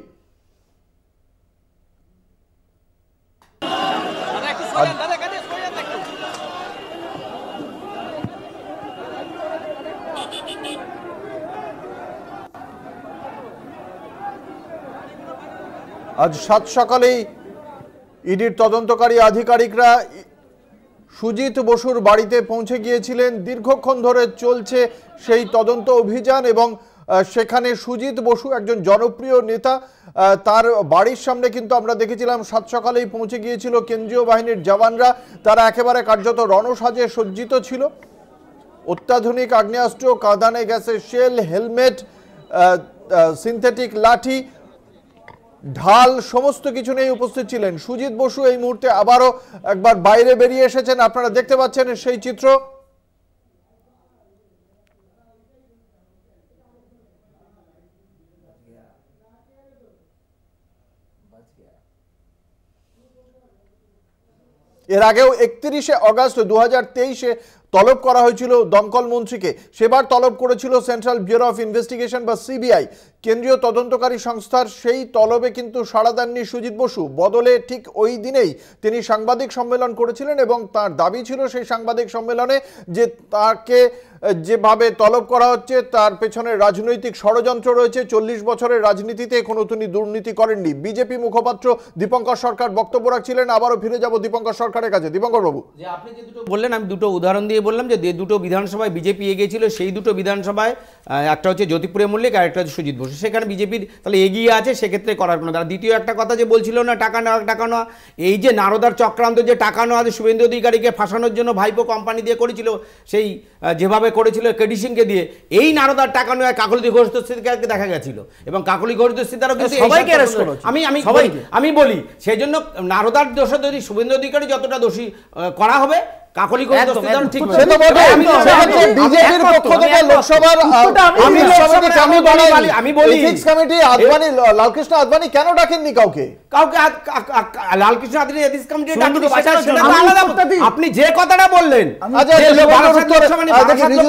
[SPEAKER 1] আজ 7 সকালেই ইডির তদন্তকারী আধিকারিকরা সুজিত বসুর বাড়িতে পৌঁছে গিয়েছিলেন। দীর্ঘক্ষণ ধরে চলছে সেই তদন্ত অভিযান এবং সেখানে সুজিত বসু একজন জনপ্রিয় নেতা, তার বাড়ির সামনে কিন্তু আমরা দেখেছিলাম সাত সকালেই পৌঁছে গিয়েছিল কেন্দ্রীয় বাহিনীর জওয়ানরা। তারা একেবারে কার্যত রণসাজে সজ্জিত ছিল। অত্যাধুনিক আগ্নেয়াস্ত্র, কাঁদানে গ্যাসের শেল, হেলমেট, সিনথেটিক লাঠি, ঢাল সমস্ত কিছু নিয়ে উপস্থিত ছিলেন। সুজিত বসু এই মুহূর্তে আবারও একবার বাইরে বেরিয়ে এসেছেন, আপনারা দেখতে পাচ্ছেন সেই চিত্র। এর আগেও 31শে অগাস্ট 2023-এ তলব করা হয়েছিল দমকল মন্ত্রীকে। সেবার তলব করেছিল সেন্ট্রাল ব্যুরো অফ ইনভেস্টিগেশন বা সিবিআই, কেন্দ্রীয় তদন্তকারী সংস্থার। সেই তলবে কিন্তু সাড়া দেননি সুজিত বসু। বদলে ঠিক ওই দিনেই তিনি সাংবাদিক সম্মেলন করেছিলেন এবং তার দাবি ছিল সেই সাংবাদিক সম্মেলনে যে তাকে যেভাবে তলব করা হচ্ছে তার পেছনে রাজনৈতিক ষড়যন্ত্র রয়েছে। 40 বছরের রাজনীতিতে কোনো তিনি দুর্নীতি করেননি। বিজেপি মুখপাত্র দীপঙ্কর সরকার বক্তব্য রাখছিলেন। আবারও ফিরে যাব দীপঙ্কর সরকারের কাছে। দীপঙ্কর বাবু,
[SPEAKER 5] যে আপনি যে দুটো বললেন, আমি দুটো উদাহরণ দিয়ে বললাম যে দুটো বিধানসভায় বিজেপি এগিয়েছিল, সেই দুটো বিধানসভায় একটা হচ্ছে জ্যোতিপ্রিয় মল্লিক আর একটা হচ্ছে সুজিত বসু, সেখানে বিজেপির তাহলে এগিয়ে আছে, সেক্ষেত্রে করার কোনো। তার দ্বিতীয় একটা কথা যে বলছিল না টাকা নেওয়া, এই যে নারদার চক্রান্ত, যে টাকা নেওয়া শুভেন্দু অধিকারীকে ফাঁসানোর জন্য ভাইপো কোম্পানি দিয়ে করেছিল, সেই যেভাবে করেছিল কেডি সিংকে দিয়ে, এই নারদার টাকা নেওয়া কাকলি ঘোষ দস্তিদারকে দেখা গেছিল এবং কাকলি ঘোষ দস্তিদারও কিন্তু সবাইকে অ্যারেস্ট করেছে। আমি বলি সেই জন্য নারদার দোষে যদি শুভেন্দু অধিকারী যতটা দোষী করা হবে, কাকলি ঘোষ দস্তিদার ঠিক
[SPEAKER 1] বিজেপির পক্ষ থেকে লোকসভার আমি বলি এথিক্স কমিটি আদবানি, লালকৃষ্ণ আদবানি কেন ডাকেননি কাউকে?
[SPEAKER 5] লালকৃষ্ণ আদবানি এথিক্স কমিটি ডাকেননি, সেটা তো আলাদা। আপনি যে কথাটা বললেন, রিজু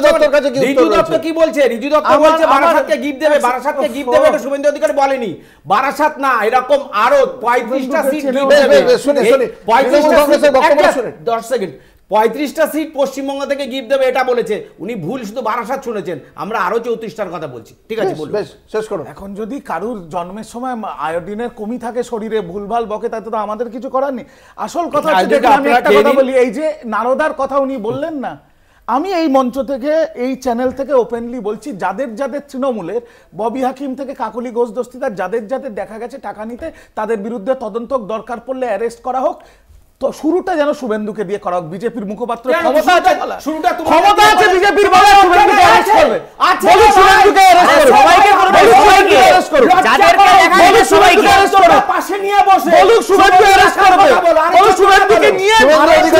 [SPEAKER 5] দত্ত কি বলছে? রিজু দত্ত বলছে বারাসাতকে গিফট দেবে, বারাসাতকে গিফট দেবে, এটা শুভেন্দু অধিকারী বলেনি। বারাসাত না, এরকম আরো 35টা সিট গিফট দেবে। 10 সেকেন্ড, 35টা সিট পশ্চিমবঙ্গ থেকে গিফট দেবে এটা বলেছে উনি। ভুল শুধু বারাসাত শুনেছেন, আমরা আরো 34টার কথা বলছি। ঠিক আছে, বলুন,
[SPEAKER 1] শেষ করুন।
[SPEAKER 4] এখন যদি কারুর জন্মের সময় আয়োডিনের কমি থাকে শরীরে, ভুলভাল বকে, তাতে তো আমাদের কিছু করার নেই। আসল কথা হচ্ছে, আমি একটা কথা বলি, এই যে নারদার কথা উনি বললেন না, আমি এই মঞ্চ থেকে, এই চ্যানেল থেকে ওপেনলি বলছি, যাদের যাদের তৃণমূলের ববি হাকিম থেকে কাকলি ঘোষ দস্তিদার যাদের যাদের দেখা গেছে টাকা নিতে, তাদের বিরুদ্ধে তদন্ত দরকার পড়লে অ্যারেস্ট করা হোক। তো শুরুটা যেন শুভেন্দুকে দিয়ে করা হোক। বিজেপির মুখপাত্র ক্ষমতা আছে বিজেপির, বলে শুভেন্দুকে অ্যারেস্ট করবে, বলে শুভেন্দুকে অ্যারেস্ট করবে, যাদেরকে বলে সবাইকে অ্যারেস্ট করবে, পাশে নিয়ে বসে বলুক শুভেন্দুকে অ্যারেস্ট করবে, বলে শুভেন্দুকে নিয়ে অ্যারেস্ট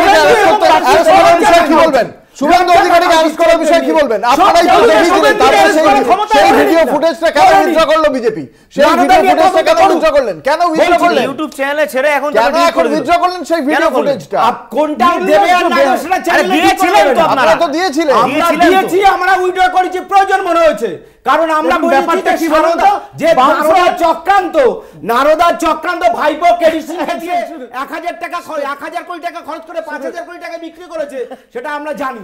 [SPEAKER 4] করার বিষয়ে কি বলবেন? শুভেন্দু অধিকারীকে অ্যারেস্ট করার বিষয়ে কি বলবেন? আপনারাই তো দেখিয়েছিলেন, তারপর সেই ভিডিও ফুটেজটা কেন উইথড্র করলো বিজেপি? সেই ভিডিও ফুটেজটা কেন উইথড্র করলেন? কেন উইথড্র করলেন?
[SPEAKER 6] ইউটিউব চ্যানেলে ছেড়ে এখন
[SPEAKER 1] উইথড্র করলেন সেই ভিডিও ফুটেজটা?
[SPEAKER 5] কোনটা দেবে আর না সেটা চ্যানেলে দিয়েছিলেন তো আপনারা।
[SPEAKER 1] তো দিয়েছিলেন,
[SPEAKER 5] আমরা দিয়েছি, আমরা উইথড্র করেছি প্রয়োজন মনে হয়েছে, কারণ আমরা ব্যাপারটা কি বলুন তো, যে নারদার চক্রান্ত ভাইপো কেডি সিং দিয়ে 1000 টাকা 1000 কোটি টাকা খরচ করে 5000 কোটি টাকা বিক্রি করেছে, সেটা আমরা জানি।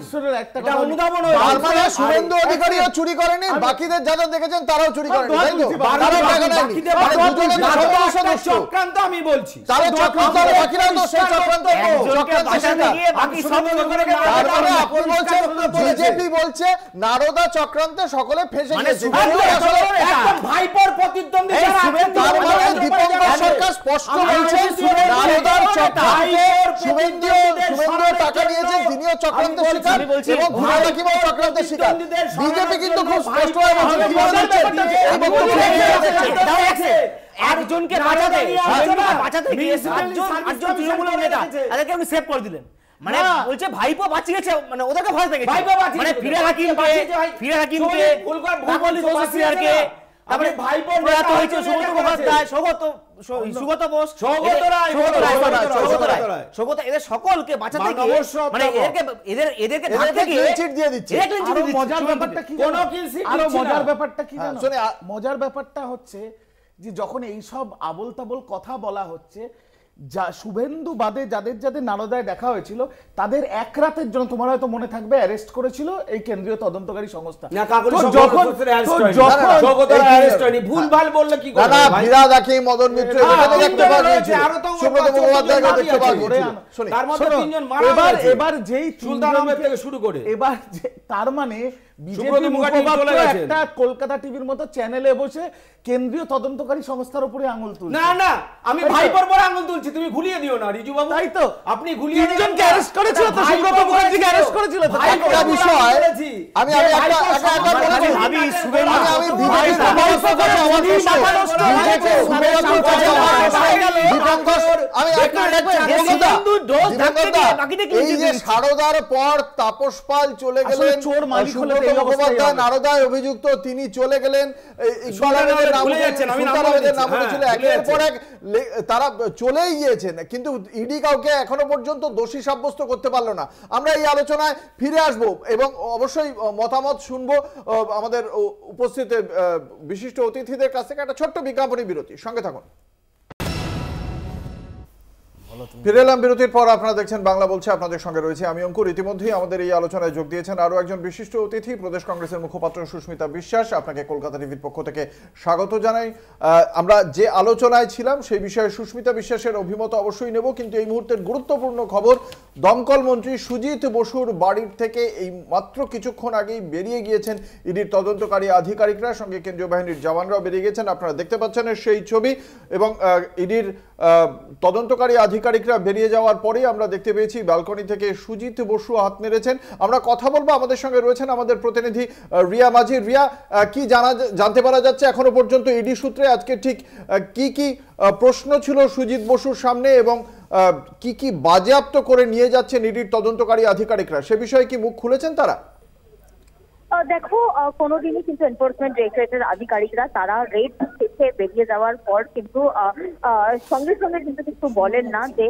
[SPEAKER 5] এটা অনুধাবন হয়েছে।
[SPEAKER 1] তার মানে শুভেন্দু অধিকারীও চুরি করেনি, বাকিদের যারা দেখেছেন তারাও চুরি করেনি, তাই তো?
[SPEAKER 5] চক্রান্ত আমি বলছি,
[SPEAKER 1] তারা চক্রান্ত, বাকিরাও তো সেই চক্রান্ত। বিজেপি বলছে নারদা চক্রান্তে সকলে ফেঁসে গেছে।
[SPEAKER 5] ভাইপোর প্রতিদ্বন্দ্বী
[SPEAKER 1] দীপঙ্কর সরকার স্পষ্ট বলছে নারদার চক্রান্তে শুভেন্দু টাকা নিয়েছে, তিনিও চক্রান্তের শিকার এবং ভুলাকিমাও চক্রান্তের শিকার। বিজেপি কিন্তু খুব স্পষ্টভাবে বলছে
[SPEAKER 6] একজনকে বাঁচাতে গিয়ে 8জন তৃণমূলের নেতা তাদেরকে আপনি সেভ করে দিলেন। মানে বলছে ভাইপো বাঁচিয়ে গেছে, মানে ওদেরকে ভয় পেয়ে গেছে। মানে ফিরে হাকিমকে তারপরে ভাইপো প্রয়াত হয়েছে সুগত মুখোপাধ্যায়, সুগত বোস, সৌগত, এদের সকলকে বাঁচাতে গিয়ে মানে এদেরকে ধাক্কা দিয়ে চিট দিয়ে দিচ্ছে।
[SPEAKER 4] আরো মজার ব্যাপারটা কি জানো? মজার ব্যাপারটা হচ্ছে যে যখন এই সব আবোল তাবোল কথা বলা হচ্ছে, যা শুভেন্দু বাদে যাদের যাদের নারদায় দেখা হয়েছিল তাদের এক রাতের জন্য, তোমার হয়তো মনে থাকবে, অ্যারেস্ট করেছিল এই কেন্দ্রীয় তদন্তকারী সংস্থা।
[SPEAKER 5] না কাকলি যখন জগতরা অ্যারেস্ট হয়নি, ভুলভাল বললে কি করে?
[SPEAKER 1] না ভিড়া দেখি মদন মিত্র এটা দেখতে পাচ্ছি,
[SPEAKER 5] আরো তো
[SPEAKER 1] সুব্রত মুখোপাধ্যায় দেখতে পাচ্ছি।
[SPEAKER 5] তার মধ্যে তিনজন মারা গেছে,
[SPEAKER 4] এবার যেই
[SPEAKER 5] সুলতান আহমেদ থেকে শুরু করে,
[SPEAKER 4] এবার তার মানে বিজেপি মুখপাত্র একটা কলকাতা টিভির মতো চ্যানেলে বসে কেন্দ্রীয় তদন্তকারী সংস্থার উপরে আঙুল তুলছে।
[SPEAKER 5] না না, আমি ভাইপোর পর আঙুল তুলছি, তুমি ঘুরিয়ে দিও না রিজু বাবু।
[SPEAKER 4] তাই তো
[SPEAKER 5] আপনি ঘুরিয়ে দিও।
[SPEAKER 4] তিনজনকে অ্যারেস্ট করেছিল তো, সুব্রত মুখার্জিকে অ্যারেস্ট করেছিল তো।
[SPEAKER 1] একটা বিষয় আমি সারদার পর তাপস পাল চলে গেলেন, নারদায় অভিযুক্ত তিনি চলে গেলেন, একের পর এক তারা চলেই গিয়েছেন, কিন্তু ইডি কাউকে এখনো পর্যন্ত দোষী সাব্যস্ত করতে পারলো না। আমরা এই আলোচনায় ফিরে আসবো এবং অবশ্যই মতামত শুনবো আমাদের উপস্থিত বিশিষ্ট অতিথিদের কাছ থেকে। একটা ছোট্ট বিজ্ঞাপনী বিরতি, সঙ্গে থাকুন। ফিরে এলাম বিরতির পর, আপনারা দেখছেন বাংলা বলছে, আপনাদের সঙ্গে রয়েছে আমি অঙ্কুর। ইতিমধ্যেই আমাদের এই আলোচনায় যোগ দিয়েছেন আরো একজন বিশিষ্ট অতিথি, প্রদেশ কংগ্রেসের মুখপাত্র সুস্মিতা বিশ্বাস। আপনাকে কলকাতা টিভির পক্ষ থেকে স্বাগত জানাই। আমরা যে আলোচনায় ছিলাম সেই বিষয়ে সুস্মিতা বিশ্বাসের অভিমত অবশ্যই নেব, কিন্তু এই মুহূর্তের গুরুত্বপূর্ণ খবর, দমকল মন্ত্রী সুজিত বসুর বাড়ির থেকে এই মাত্র কিছুক্ষণ আগেই বেরিয়ে গিয়েছেন ইডির তদন্তকারী আধিকারিকরা, সঙ্গে কেন্দ্রীয় বাহিনীর জওয়ানরাও বেরিয়ে গেছেন। আপনারা দেখতে পাচ্ছেন সেই ছবি, এবং ইডির তদন্তকারী আধিকারিকরা বেরিয়ে যাওয়ার পরেই আমরা দেখতে পেয়েছি ব্যালকনি থেকে সুজিত বসু হাত নেড়েছেন। আমরা কথা বলবো, আমাদের সঙ্গে রয়েছেন আমাদের প্রতিনিধি রিয়া মাঝি। রিয়া, কি জানতে পারা যাচ্ছে এখনো পর্যন্ত ইডি সূত্রে? আজকে ঠিক কি কি প্রশ্ন ছিল সুজিত বসুর সামনে, এবং কি কি বাজেয়াপ্ত করে নিয়ে যাচ্ছেন ইডির তদন্তকারী আধিকারিকরা, সে বিষয়ে কি মুখ খুলেছেন তারা?
[SPEAKER 11] দেখো, কোনোদিনই কিন্তু এনফোর্সমেন্ট ডিরেক্টরেটের আধিকারিকরা তারা রেড থেকে বেরিয়ে যাওয়ার পর কিন্তু সঙ্গে সঙ্গে কিন্তু কিছু বলেন না যে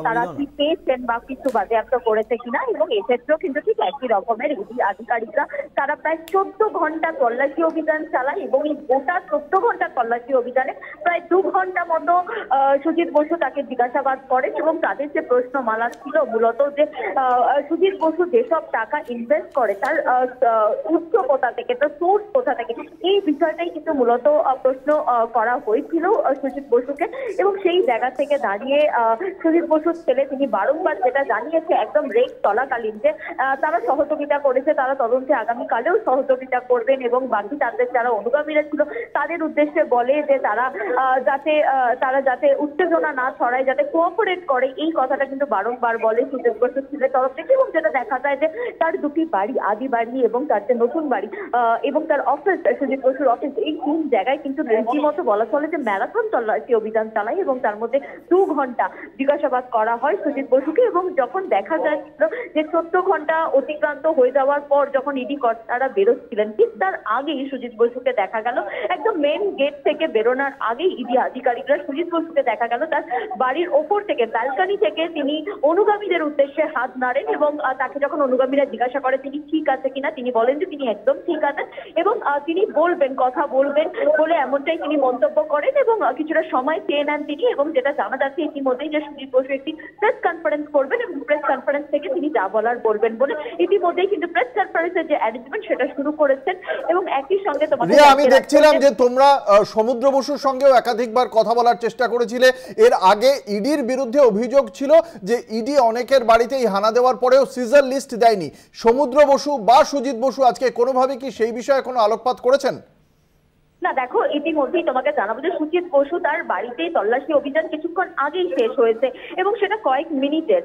[SPEAKER 11] তারা কি পেয়েছেন বা কিছু বাজেয়াপ্ত করেছে কিনা। এবং এক্ষেত্রেও কিন্তু ঠিক একই রকমের ইডি আধিকারিকরা তারা প্রায় 14 ঘন্টা তল্লাশি অভিযান চালায়, এবং এই গোটা 14 ঘন্টা তল্লাশি অভিযানে প্রায় 2 ঘন্টা মতো সুজিত বসু তাকে জিজ্ঞাসাবাদ করেন, এবং তাদের যে প্রশ্নমালা ছিল মূলত যে সুজিত বসু যেসব টাকা ইনভেস্ট করে তার উৎস কোথা থেকে, তার সোর্স কোথা থেকে, এই বিষয়টাই কিন্তু মূলত প্রশ্ন করা হয়েছিল সুজিত বসুকে। এবং সেই জায়গা থেকে দাঁড়িয়ে সুজিত বসুর ছেলে তিনি বারংবার যেটা জানিয়েছে একদম রেড চলাকালীন যে তারা সহযোগিতা করেছে, তারা তদন্তে আগামীকালেও সহযোগিতা করবেন, এবং বাকি তাদের যারা অনুগামীরা ছিল তাদের উদ্দেশ্যে বলে যে তারা যাতে উত্তেজনা না ছড়ায়, যাতে কোঅপারেট করে, এই কথাটা কিন্তু বারংবার বলে সুজিত বসুর ছেলের তরফ থেকে। এবং যেটা দেখা যায় যে তার দুটি বাড়ি, আদি বাড়ি এবং তার যে নতুন বাড়ি এবং তার অফিস, সুজিত বসুর অফিস, এই 3 জায়গায় কিন্তু রীতিমতো বলা চলে যে ম্যারাথন তল্লাশি অভিযান চালায়, এবং তার মধ্যে 2 ঘন্টা জিজ্ঞাসাবাদ করা হয় সুজিত বসুকে। এবং যখন দেখা যাচ্ছিল যে 14 ঘন্টা অতিক্রান্ত হয়ে যাওয়ার পর যখন ইডি কর্তারা বেরোচ্ছিলেন, ঠিক তার আগেই সুজিত বসুকে দেখা গেল একদম মেন গেট থেকে বেরোনোর আগেই ইডি আধিকারিকরা সুজিত বসুকে দেখা গেল তার বাড়ির ওপর থেকে, ব্যালকনি থেকে তিনি অনুগামীদের উদ্দেশ্যে হাত নাড়েন, এবং তাকে যখন অনুগামীরা জিজ্ঞাসা করে তিনি ঠিক আছে কিনা, তিনি বলেন যে তিনি একদম ঠিক আছেন, এবং তিনি বলবেন, কথা বলবেন বলে এমনটাই তিনি মন্তব্য করেন, এবং কিছুটা সময় চেয়ে নেন তিনি। এবং যেটা জানা যাচ্ছে ইতিমধ্যেই যে সুজিত বসু একটি প্রেস কনফারেন্স করবেন, এবং প্রেস কনফারেন্স থেকে তিনি যা বলার বলবেন বলে ইতিমধ্যেই কিন্তু প্রেস কনফারেন্সের যে অ্যারেঞ্জমেন্ট সেটা শুরু করেছেন। এবং একই সঙ্গে
[SPEAKER 1] আমি দেখছিলাম যে তোমরা সমুদ্র বসুর সঙ্গেও একাধিকবার কথা বলার চেষ্টা করেছিলে। এর আগে ইডির বিরুদ্ধে অভিযোগ ছিল যে ইডি অনেকের বাড়িতেই হানা দেওয়ার পরেও সিজার লিস্ট দেয়নি। সমুদ্র বসু বা সুজিত বসু আজকে কোনোভাবে কি সেই বিষয়ে কোনো আলোকপাত করেছেন?
[SPEAKER 11] না দেখো, ইতিমধ্যেই তোমাকে জানাবো যে সুজিত বসু তার বাড়িতে তল্লাশি অভিযান কিছুক্ষণ আগেই শেষ হয়েছে, এবং সেটা কয়েক মিনিটের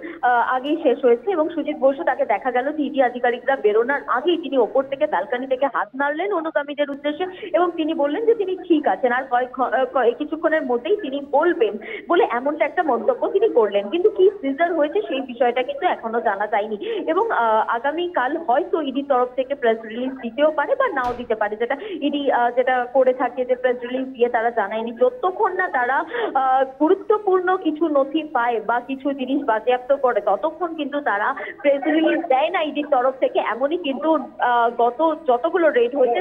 [SPEAKER 11] আগেই শেষ হয়েছে। এবং সুজিত বসু তাকে দেখা গেল যে ইডি আধিকারিকরা বেরোনোর আগেই তিনি ওপর থেকে ব্যালকনি থেকে হাত নাড়লেন অনুগামীদের উদ্দেশ্যে, এবং তিনি বললেন যে তিনি ঠিক আছেন, আর কিছুক্ষণের মধ্যেই তিনি বলবেন বলে এমনটা একটা মন্তব্য তিনি করলেন। কিন্তু কি সিজার হয়েছে সেই বিষয়টা কিন্তু এখনো জানা যায়নি, এবং আগামীকাল হয়তো ইডির তরফ থেকে প্রেস রিলিজ দিতেও পারে বা নাও দিতে পারে, যেটা ইডি যেটা করে থাকে যে প্রেস রিলিজ দিয়ে তারা জানায়নি। যতক্ষণ না তারা গুরুত্বপূর্ণ কিছু নথি পায় বা কিছু জিনিস বাজেয়াপ্ত করে ততক্ষণ কিন্তু তারা প্রেস রিলিজ দেয় না ইডির তরফ থেকে। এমনই কিন্তু গত যতগুলো রেড হয়েছে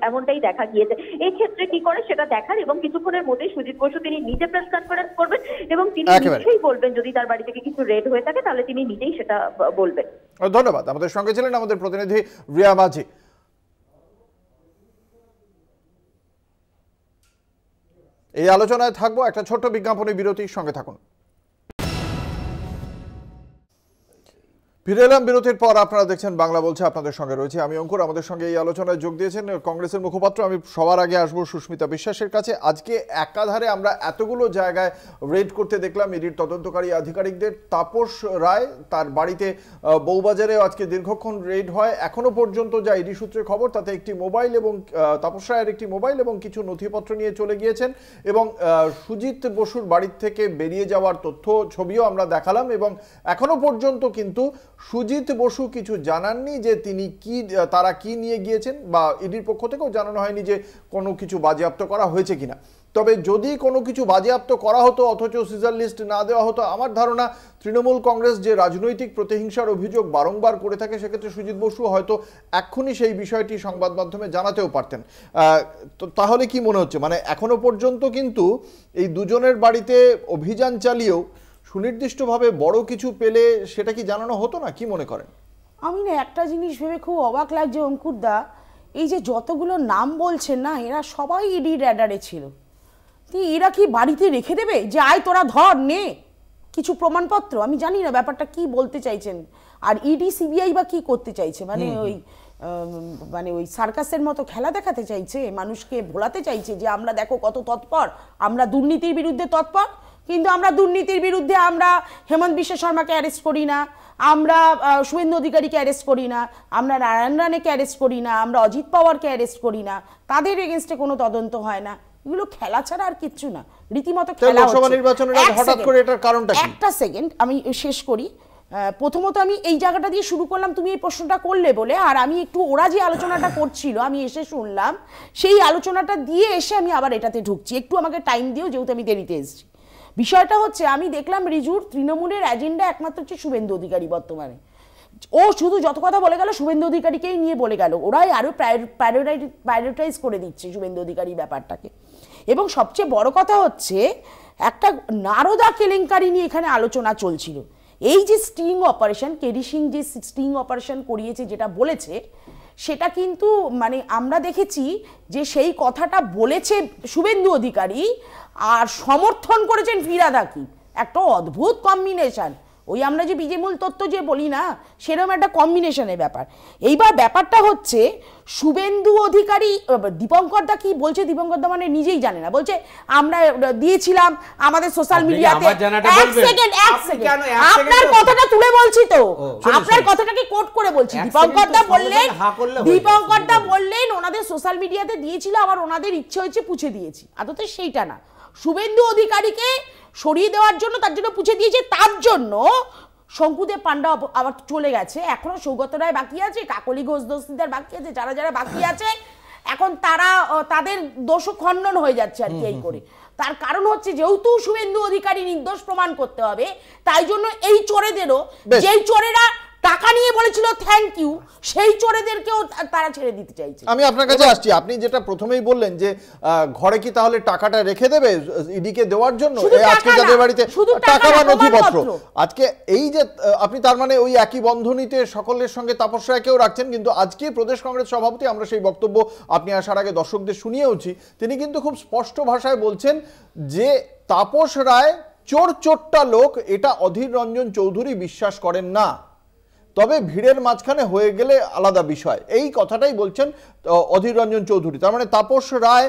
[SPEAKER 11] এমনটাই দেখা গিয়েছে। এই ক্ষেত্রে কি করে সেটা দেখার, এবং কিছুক্ষণের মধ্যেই সুজিত বসু তিনি নিজে প্রেস কনফারেন্স করবেন এবং তিনি নিশ্চয়ই বলবেন যদি তার বাড়ি থেকে কিছু রেড হয়ে থাকে তাহলে তিনি নিজেই সেটা বলবেন।
[SPEAKER 1] ধন্যবাদ। আমাদের সঙ্গে ছিলেন আমাদের প্রতিনিধি রিয়া মাঝি। এই আলোচনায় থাকবো একটা ছোট্ট বিজ্ঞাপনী বিরতির সঙ্গে থাকুন। ফিরে এলাম বিরতির পর। আপনারা দেখছেন বাংলা বলছে, আপনাদের সঙ্গে রয়েছে আমি অঙ্কুর। আমাদের সঙ্গে এই আলোচনায় যোগ দিয়েছেন কংগ্রেসের মুখপাত্র। আমি সবার আগে আসবো সুস্মিতা বিশ্বাসের কাছে। আজকে একাধারে আমরা এতগুলো জায়গায় রেড করতে দেখলাম ইডির তদন্তকারী আধিকারিকদের। তাপস রায় তার বাড়িতে বউবাজারে আজকে দীর্ঘক্ষণ রেড হয়। এখনো পর্যন্ত যা ইডি সূত্রে খবর তাতে একটি মোবাইল এবং তাপস রায়ের একটি মোবাইল এবং কিছু নথিপত্র নিয়ে চলে গিয়েছেন এবং সুজিত বসুর বাড়ির থেকে বেরিয়ে যাওয়ার তথ্য ছবিও আমরা দেখালাম। এবং এখনো পর্যন্ত কিন্তু সুজিত বসু কিছু জানাননি যে তিনি তারা কি নিয়ে গিয়েছেন, বা ইডির পক্ষ থেকেও জানানো হয়নি যে কোনো কিছু বাজেয়াপ্ত করা হয়েছে কিনা। তবে যদি কোনো কিছু বাজেয়াপ্ত করা হতো অথচ সিজার লিস্ট না দেওয়া হতো, আমার ধারণা তৃণমূল কংগ্রেস যে রাজনৈতিক প্রতিহিংসার অভিযোগ বারংবার করে থাকে সেক্ষেত্রে সুজিত বসু হয়তো এক্ষুনি সেই বিষয়টি সংবাদ মাধ্যমে জানাতেও পারতেন। তাহলে কি মনে হচ্ছে, মানে এখনো পর্যন্ত কিন্তু এই দুজনের বাড়িতে অভিযান চালিয়েও সুনির্দিষ্টভাবে বড় কিছু পেলে সেটা কি জানানো হতো না? কি মনে করেন?
[SPEAKER 12] আমি না একটা জিনিস ভেবে খুব অবাক লাগছে অঙ্কুরদা, এই যে যতগুলো নাম বলছেন না এরা সবাই ইডি র্যাডারে ছিল। এরা কি বাড়িতে রেখে দেবে যে আয় তোরা ধর নে কিছু প্রমাণপত্র? আমি জানি না ব্যাপারটা কি বলতে চাইছেন। আর ইডি সিবিআই বা কি করতে চাইছে? মানে ওই সার্কাসের মতো খেলা দেখাতে চাইছে, মানুষকে ভোলাতে চাইছে যে আমরা দেখো কত তৎপর, আমরা দুর্নীতির বিরুদ্ধে তৎপর। কিন্তু আমরা দুর্নীতির বিরুদ্ধে আমরা হেমন্ত বিশ্ব শর্মাকে অ্যারেস্ট করি না, আমরা শুভেন্দু অধিকারীকে অ্যারেস্ট করি না, আমরা নারায়ণ রানেকে অ্যারেস্ট করি না, আমরা অজিত পাওয়ারকে অ্যারেস্ট করি না, তাদের এগেনস্টে কোনো তদন্ত হয় না। এগুলো খেলা ছাড়া আর কিচ্ছু না, রীতিমতো খেলা হচ্ছে। একটা সেকেন্ড আমি শেষ করি। প্রথমত আমি এই জায়গাটা দিয়ে শুরু করলাম, তুমি এই প্রশ্নটা করলে বলে, আর আমি একটু ওরা যে আলোচনাটা করছিল আমি এসে শুনলাম, সেই আলোচনাটা দিয়ে এসে আমি আবার এটাতে ঢুকছি। একটু আমাকে টাইম দিও, যেহেতু আমি দেরিতে এসেছি। বিষয়টা হচ্ছে আমি দেখলাম রিজুর তৃণমূলের এজেন্ডা একমাত্র হচ্ছে শুভেন্দু অধিকারী। বর্তমানে ও শুধু যত কথা বলে গেল শুভেন্দু অধিকারীকেই নিয়ে বলে গেল, ওরাই আরো প্রায়োরিটাইজ করে দিচ্ছে শুভেন্দু অধিকারী ব্যাপারটাকে। এবং সবচেয়ে বড় কথা হচ্ছে একটা নারদা কেলেঙ্কারি নিয়ে এখানে আলোচনা চলছিল। এই যে স্টিং অপারেশন, কেডি সিং যে স্টিং অপারেশন করিয়েছে যেটা বলেছে, সেটা কিন্তু মানে আমরা দেখেছি যে সেই কথাটা বলেছে শুভেন্দু অধিকারী আর সমর্থন করেছেন ফিরহাদ হাকিম। একটা অদ্ভুত কম্বিনেশন। ওই আমরা যে বিজেমূল তত্ত্ব যে বলি না, সেরকম একটা কম্বিনেশনের ব্যাপার। এইবার ব্যাপারটা হচ্ছে শুভেন্দু অধিকারী, দীপঙ্কর দা কি বলছে, দীপঙ্কর দা মানে নিজেই জানে না, বলছে আমরা দিয়েছিলাম আমাদের সোশ্যাল মিডিয়াতে। আপনার কথাটা তুলে বলছি তো, আপনার কথাটাকে কোট করে বলছি। দীপঙ্কর দা বললেন ওনাদের সোশ্যাল মিডিয়াতে দিয়েছিল, আবার ওনাদের ইচ্ছে হয়েছে পুছে দিয়েছি। আদতে সেইটা না, শুভেন্দু অধিকারীকে সরিয়ে দেওয়ার জন্য, তার জন্য পুছে দিয়েছে, তার জন্য শঙ্কুদেব পান্ডা আবার চলে গেছে। এখনো সৌগত রায় বাকি আছে, কাকলি ঘোষ দস্তিদার বাকি আছে, যারা যারা বাকি আছে এখন তাদের দোষ খণ্ডন হয়ে যাচ্ছে আর কি এই করে। তার কারণ হচ্ছে যেহেতু শুভেন্দু অধিকারী নির্দোষ প্রমাণ করতে হবে, তাই জন্য এই চোরেদেরও, যেই চোরেরা টাকা নিয়ে বলেছিল থ্যাংক ইউ, সেই চোরেদেরকেও তারা ছেড়ে দিতে চাইছে।
[SPEAKER 1] আমি আপনার কাছে আসছি, আপনি যেটা প্রথমেই বললেন যে ঘরে কি তাহলে টাকাটা রেখে দেবে ইডিকে দেওয়ার জন্য, আজকে যাদের বাড়িতে টাকা বা নথিপত্র, আজকে এই যে আপনি তার মানে ওই একই বন্ধনীতে সকলের সঙ্গে তাপস রায়কেও রাখছেন। কিন্তু আজকে প্রদেশ কংগ্রেস সভাপতি, আমরা সেই বক্তব্য আপনি আসার আগে দর্শকদের শুনিয়েওছি, তিনি কিন্তু খুব স্পষ্ট ভাষায় বলছেন যে তাপস রায় চোরটা লোক, এটা অধীর রঞ্জন চৌধুরী বিশ্বাস করেন না, তবে ভিড়ের মাঝখানে হয়ে গেলে আলাদা বিষয়। এই কথাটাই বলছেন অধীর রঞ্জন চৌধুরী। তার মানে তাপস রায়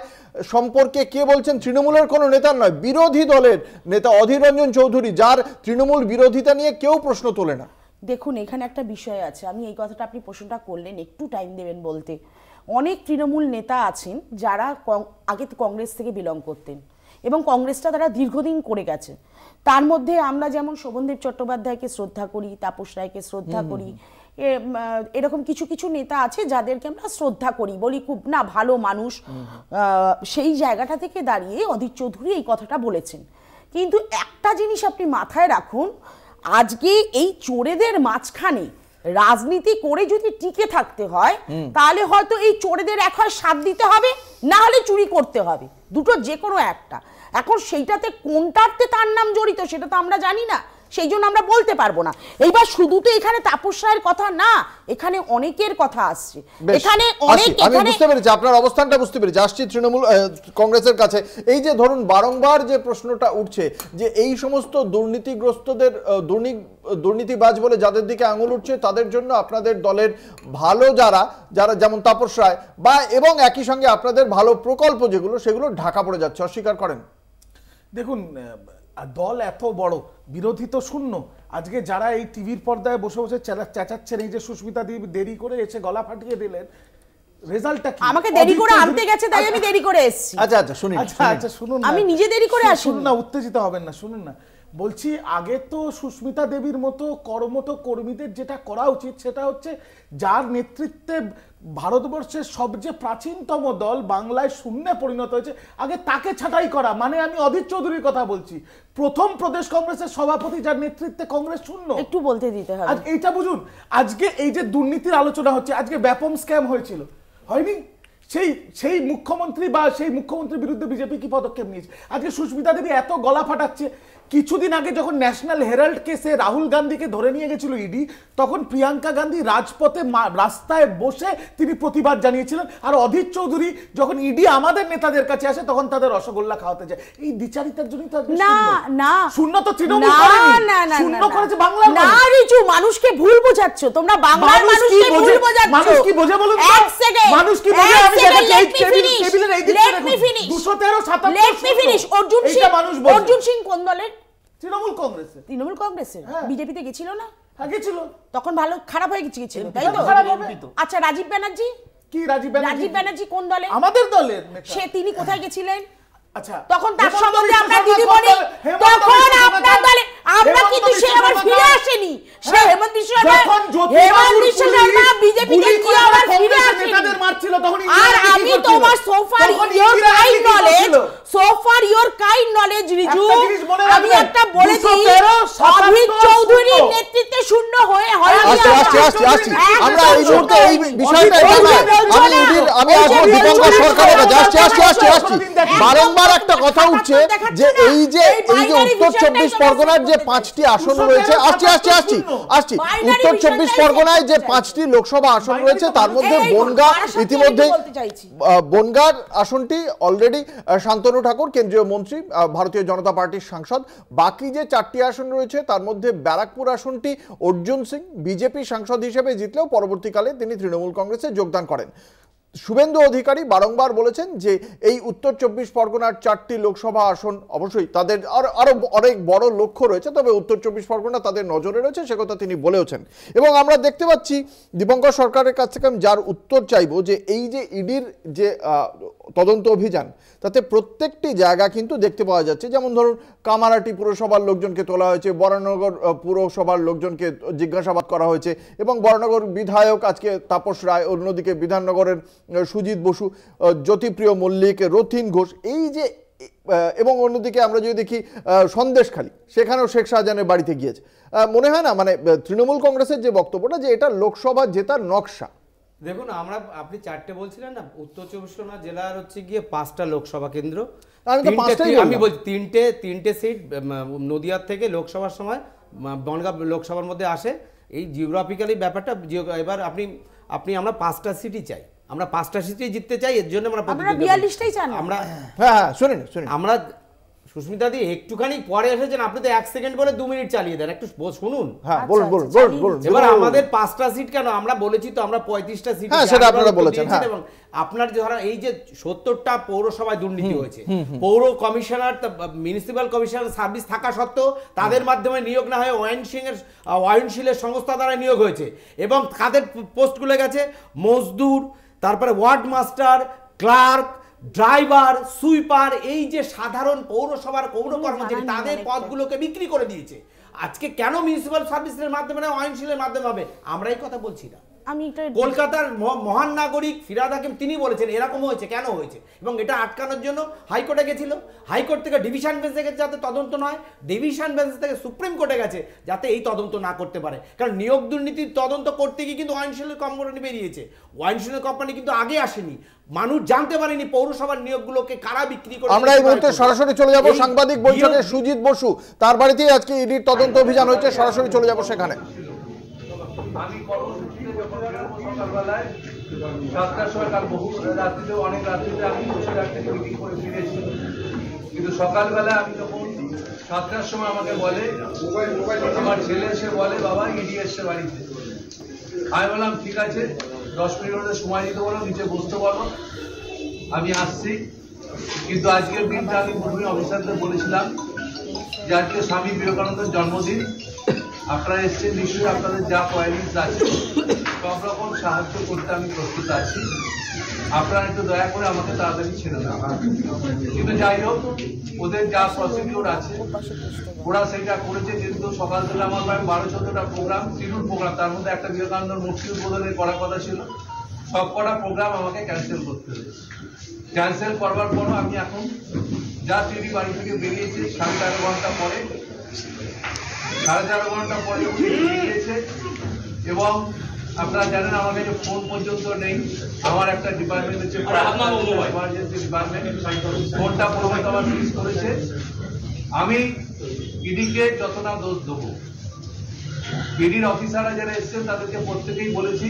[SPEAKER 1] সম্পর্কে কে বলছেন? তৃণমূলের কোনো নেতার নয়, বিরোধী দলের নেতা অধীর রঞ্জন চৌধুরী, যার তৃণমূল বিরোধিতা নিয়ে কেউ প্রশ্ন তোলে না।
[SPEAKER 12] দেখুন এখানে একটা বিষয় আছে, আমি এই কথাটা, আপনি প্রশ্নটা করলেন, একটু টাইম দেবেন বলতে। অনেক তৃণমূল নেতা আছেন যারা আগে কংগ্রেস থেকে বিলং করতেন এবং কংগ্রেসটা তারা দীর্ঘদিন করে গেছে। তার মধ্যে আমরা যেমন শোভনদেব চট্টোপাধ্যায়কে শ্রদ্ধা করি, তাপস রায়কে শ্রদ্ধা করি, এরকম কিছু কিছু নেতা আছে যাদেরকে আমরা শ্রদ্ধা করি, বলি খুব না ভালো মানুষ, সেই জায়গাটা থেকে দাঁড়িয়ে অধীর চৌধুরী এই কথাটা বলেছেন। কিন্তু একটা জিনিস আপনি মাথায় রাখুন, আজকে এই চোরেদের মাঝখানে রাজনীতি করে যদি টিকে থাকতে হয় তাহলে হয়তো এই চোরেদের এক হয় সাথ দিতে হবে, না হলে চুরি করতে হবে, দুটো যে কোনো একটা। এখন সেইটাতে কোনটাতে তার নাম জড়িত সেটা তো আমরা জানি না, সেই জন্য আমরা বলতে পারবো না। এইবার শুধু তো এখানে তাপস রায়ের কথা না, এখানে অনেকের কথা আসছে, এখানে অনেক।
[SPEAKER 1] আমি বুঝতে পেরেছি আপনার অবস্থানটা, বুঝতে পেরেছি। আসছি তৃণমূল কংগ্রেসের কাছে। এই যে ধরুন বারংবার যে প্রশ্নটা উঠছে যে এই সমস্ত দুর্নীতিগ্রস্তদের, দুর্নীতিবাজ বলে যাদের দিকে আঙুল উঠছে, তাদের জন্য আপনাদের দলের ভালো যারা যেমন তাপস রায় বা এবং একই সঙ্গে আপনাদের ভালো প্রকল্প যেগুলো, সেগুলো ঢাকা পড়ে যাচ্ছে, অস্বীকার করেন?
[SPEAKER 4] দেখুন, দল এত বড়, বিরোধী তো শূন্য। আজকে যারা এই টিভির পর্দায় বসে বসে চেঁচাচ্ছেন, এই যে সুস্মিতা দেরি করে এসে গলা ফাটিয়ে দিলেন, রেজাল্টটা কি?
[SPEAKER 12] আমাকে দেরি করে আনতে গেছে তাই আমি দেরি করে এসেছি।
[SPEAKER 1] আচ্ছা শুনুন,
[SPEAKER 4] আচ্ছা শুনুন,
[SPEAKER 12] আমি নিজে দেরি করে আসি।
[SPEAKER 4] শুনুন না, উত্তেজিত হবেন না, শুনুন না। বলছি, আগে তো সুস্মিতা দেবীর মতো কর্মীদের যেটা করা উচিত সেটা হচ্ছে, যার নেতৃত্বে ভারতবর্ষের সবচেয়ে প্রাচীনতম দল বাংলায় শূন্যে পরিণত হয়েছে, আগে তাকে ছাঁটাই করা। মানে আমি অধীর চৌধুরীর কথা বলছি, প্রথম প্রদেশ কংগ্রেসের সভাপতি যার নেতৃত্বে কংগ্রেস শূন্য।
[SPEAKER 12] একটু বলতে দিতে হবে।
[SPEAKER 4] এইটা বুঝুন, আজকে এই যে দুর্নীতির আলোচনা হচ্ছে, আজকে ব্যাপম স্ক্যাম হয়েছিল, হয়নি? সেই মুখ্যমন্ত্রী বা সেই মুখ্যমন্ত্রীর বিরুদ্ধে বিজেপি কি পদক্ষেপ নিয়েছে? আজকে সুস্মিতা দেবী এত গলা ফাটাচ্ছে। কিছুদিন আগে যখন ন্যাশনাল হেরাল্ড কেসে রাহুল গান্ধীকে ধরে নিয়ে গেছিল ইডি, তখন প্রিয়াঙ্কা গান্ধী রাজপথে রাস্তায় বসে তিনি প্রতিবাদ জানিয়েছিলেন। আর অধীর চৌধুরী যখন ইডি আমাদের নেতাদের কাছে আসে তখন তাদের রসগোল্লা খাওয়াতে যায়। এই দ্বিচারিতার জন্যই তো শূন্য তো তৃণমূল করেনি, শূন্য করেছে বাংলা।
[SPEAKER 12] না রিচু, মানুষকে ভুল বোঝাচ্ছ তোমরা, বাংলার মানুষকে ভুল বোঝাচ্ছ।
[SPEAKER 4] মানুষ কি বোঝে বলুন?
[SPEAKER 12] এক সেকেন্ড,
[SPEAKER 4] মানুষ কি বোঝে? আমি দেখাচ্ছি এই টেবিলের এই দিকটা দেখুন, 213
[SPEAKER 12] let me finish. Arjun Singh কোন দলের?
[SPEAKER 4] তৃণমূল কংগ্রেসের।
[SPEAKER 12] তৃণমূল কংগ্রেসের বিজেপিতে গেছিল না?
[SPEAKER 4] হ্যাঁ গেছিল।
[SPEAKER 12] তখন ভালো খারাপ হয়ে গেছিল তাই তো? আচ্ছা, রাজীব ব্যানার্জি
[SPEAKER 4] কি? রাজীব
[SPEAKER 12] ব্যানার্জি কোন দলে?
[SPEAKER 4] আমাদের দলের।
[SPEAKER 12] সে তিনি কোথায় গেছিলেন?
[SPEAKER 4] আচ্ছা,
[SPEAKER 12] তখন তার সম্বন্ধে আমরা দিদিমণি, তখন আপনার দলে আমরা, কিন্তু সে আবার ফিরে আসেনি। সে হেমন্ত বিশ্ব শর্মা বিজেপিতে কি আবার ফিরে আসেনি?
[SPEAKER 4] নেতাদের মারছিল তখন।
[SPEAKER 12] আর আমি তোমার সোফার ইওর কাইন্ড নলেজ রিজু, আমি একটা বলেছি, অধীর চৌধুরীর নেতৃত্বে শূন্য হয়ে হয়।
[SPEAKER 1] আমরা এই মুহূর্তে এই বিষয়টা আমি আসবো দীপঙ্কর সরকারের কাছে। আসছি বারংবার একটা কথা উঠছে যে এই যে উত্তর 24 পরগনার যে 5টি আসন রয়েছে, আসছি উত্তর 24 পরগনায় যে 5টি লোকসভা আসন রয়েছে, তার মধ্যে বনগাঁ, ইতিমধ্যে বনগাঁর আসনটি অলরেডি শান্তনু ঠাকুর কেন্দ্রীয় মন্ত্রী, ভারতীয় জনতা পার্টির সাংসদ। বাকি যে 4টি আসন রয়েছে তার মধ্যে ব্যারাকপুর আসনটি অর্জুন সিং বিজেপি সাংসদ হিসেবে জিতলেও পরবর্তীকালে তিনি তৃণমূল কংগ্রেসে যোগদান করেন। শুভেন্দু অধিকারী বারংবার বলেছেন যে এই উত্তর 24 পরগনার 4টি লোকসভা আসন অবশ্যই তাদের আরো অনেক বড় লক্ষ্য রয়েছে, তবে উত্তর 24 পরগনা তাদের নজরে রয়েছে, সে কথা তিনি বলেওছেন। এবং আমরা দেখতে পাচ্ছি দীপঙ্কর সরকারের কাছ থেকে যার উত্তর চাইব যে এই যে ইডির যে তদন্ত অভিযান, তাতে প্রত্যেকটি জায়গা কিন্তু দেখতে পাওয়া যাচ্ছে, যেমন ধরুন কামারহাটি পুরসভার লোকজনকে তোলা হয়েছে, বরানগর পুরসভার লোকজনকে জিজ্ঞাসাবাদ করা হয়েছে, এবং বরানগর বিধায়ক আজকে তাপস রায়, অন্যদিকে বিধাননগরের সুজিত বসু, জ্যোতিপ্রিয় মল্লিক, রথিন ঘোষ, এই যে, এবং অন্যদিকে আমরা যদি দেখি সন্দেশখালী, সেখানেও শেখ শাহজাহানের বাড়িতে গিয়েছে। মনে হয় না মানে তৃণমূল কংগ্রেসের যে বক্তব্যটা যে এটা লোকসভা জেতার নকশা?
[SPEAKER 5] দেখুন, আপনি 4টে বলছিলেন না, উত্তর 24 পরগনা জেলার হচ্ছে গিয়ে 5টা লোকসভা কেন্দ্র। আমি বলছি 3টে সিট নদিয়ার থেকে লোকসভার সময় বনগাঁ লোকসভার মধ্যে আসে। এই জিওগ্রাফিক্যালি ব্যাপারটা, এবার আমরা 5টা সিটই চাই, আমরা 5টা সিটই জিততে চাই। এর জন্য আমরা
[SPEAKER 12] 42টাই চান।
[SPEAKER 5] আমরা
[SPEAKER 1] শুনুন
[SPEAKER 5] আমরা সুস্মিতা দি একটুখানি পরে এসেছেন, আপনি তো 1 সেকেন্ড বলে 2 মিনিট চালিয়ে দেন, একটু শুনুন। এবার আমাদের 5টা সিট কেন, আমরা বলেছি তো আমরা 35টা সিট,
[SPEAKER 1] সেটা আপনারা বলেছেন।
[SPEAKER 5] এবং আপনার ধরা এই যে 70টা পৌরসভায় দুর্নীতি হয়েছে, পৌর কমিশনার, মিউনিসিপ্যাল কমিশনার সার্ভিস থাকা সত্ত্বেও তাদের মাধ্যমে নিয়োগ না হয়ে ওয়াইনশিলের সংস্থা দ্বারা নিয়োগ হয়েছে, এবং কাদের পোস্টগুলো গেছে, মজদুর, তারপরে ward master, clerk, driver, sweeper, এই যে সাধারণ পৌরসভার পৌর কর্মচারী, তাদের পদগুলোকে বিক্রি করে দিয়েছে। আজকে কেন মিউনিসিপ্যাল সার্ভিসের মাধ্যমে না আইনশীলের মাধ্যমে হবে? আমরা এই কথা বলছি না।
[SPEAKER 12] আমি
[SPEAKER 5] কলকাতার মহান নাগরিক ফিরহাদ হাকিম তিনি বলেছেন এরকম হয়েছে, কেন হয়েছে, এবং এটা আটকানোর জন্য হাইকোর্টে গেছিল। হাইকোর্ট থেকে ডিভিশন বেঞ্চে গেছে যাতে তদন্ত নয়, ডিভিশন বেঞ্চ থেকে সুপ্রিম কোর্টে গেছে যাতে এই তদন্ত না করতে পারে। কারণ নিয়োগ দুর্নীতির তদন্ত করতে গিয়ে কিন্তু আইনশীলের কোম্পানি বেরিয়েছে। আইনশীলের কোম্পানি কিন্তু আগে আসেনি, মানুষ জানতে পারেনি পৌরসভার নিয়োগগুলোকে কারা বিক্রি করে।
[SPEAKER 1] আমরা এই মুহূর্তে সরাসরি চলে যাব সাংবাদিক বৈঠকে সুজিত বসু, তার বাড়িতেই আজকে ইডির তদন্ত অভিযান হয়েছে, সরাসরি চলে যাব সেখানে।
[SPEAKER 13] আমি কর্মসূচিতে যখন বেরোবো সকালবেলায় 7টার সময়, কাল বহু রাত্রিতে অনেক রাত্রিতে আমি বসে রাখতে মিটিং করে ফিরেছি, কিন্তু সকালবেলা আমি যখন 7টার সময় আমাকে বলে, আমার ছেলে এসে বলে বাবা ইডি এসছে বাড়িতে। আমি বললাম ঠিক আছে 10 মিনিটের সময় দিতে বলো, নিচে বসতে বলো, আমি আসছি। কিন্তু আজকের দিনটা আমি প্রথমে অফিসারদের বলেছিলাম যে আজকে স্বামী বিবেকানন্দের জন্মদিন, আপনারা এসছেন নিশ্চয়ই আপনাদের যা কোয়ারিজ আছে সব রকম সাহায্য করতে আমি প্রস্তুত আছি, আপনারা একটু দয়া করে আমাকে তাড়াতাড়ি ছেড়ে দেন। কিন্তু যাই হোক ওদের যা প্রসিডিউর আছে ওরা সেটা করেছে। কিন্তু সকাল থেকে আমার প্রায় 12-14টা প্রোগ্রাম, শিডিউল প্রোগ্রাম, তার মধ্যে একটা বিবেকানন্দের মূর্তি উদ্বোধনের করার কথা ছিল, সব কটা প্রোগ্রাম আমাকে ক্যান্সেল করতে হয়েছে। ক্যান্সেল করবার পরও আমি এখন যা ইডি বাড়ি থেকে বেরিয়েছে 4.5 ঘন্টা পরে, 4.5 ঘন্টা পরে বেরিয়েছে। এবং আপনারা জানেন আমার কাছে ফোন পর্যন্ত নেই। আমার একটা ডিপার্টমেন্ট হচ্ছে ইমার্জেন্সি ডিপার্টমেন্ট, ফোনটা পুরোপুরি আমার ফিজ করেছে। আমি ইডিকে যতটা দোষ দেবো, ইডির অফিসাররা যারা এসছেন তাদেরকে প্রত্যেকেই বলেছি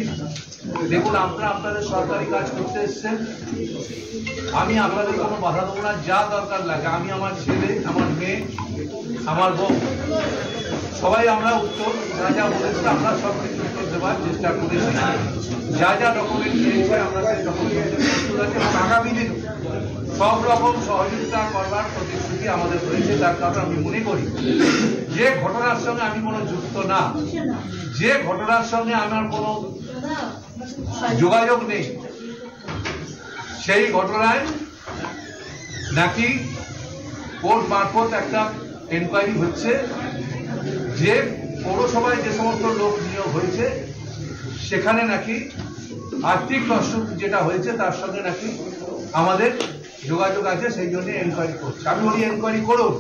[SPEAKER 13] দেখুন আপনারা আপনাদের সরকারি কাজ করতে এসছেন, আমি আপনাদের কোনো বাধা দেবো না, যা দরকার লাগে আমি, আমার ছেলে, আমার মেয়ে, আমার বউ, সবাই আমরা উত্তর যা যা বলেছি আমরা সব কিছু উত্তর দেওয়ার চেষ্টা করেছি। যা যা ডকুমেন্ট পেয়েছে আমরা সেই ডকুমেন্ট প্রস্তুত আছে এবং আগামী দিন সব রকম সহযোগিতা করবার প্রতিশ্রুতি আমাদের হয়েছে। তার কারণ আমি মনে করি যে ঘটনার সঙ্গে আমি কোনো যুক্ত না, যে ঘটনার সঙ্গে আমার কোনো যোগাযোগ নেই, সেই ঘটনায় নাকি কোর্ট মারফত একটা এনকোয়ারি হচ্ছে যে পৌরসভায় যে সমস্ত লোক নিয়োগ হয়েছে সেখানে নাকি আর্থিক প্রশ্ন যেটা হয়েছে তার সঙ্গে নাকি আমাদের যোগাযোগ আছে, সেই জন্য এনকোয়ারি করছে। আমি বলি এনকোয়ারি করুন।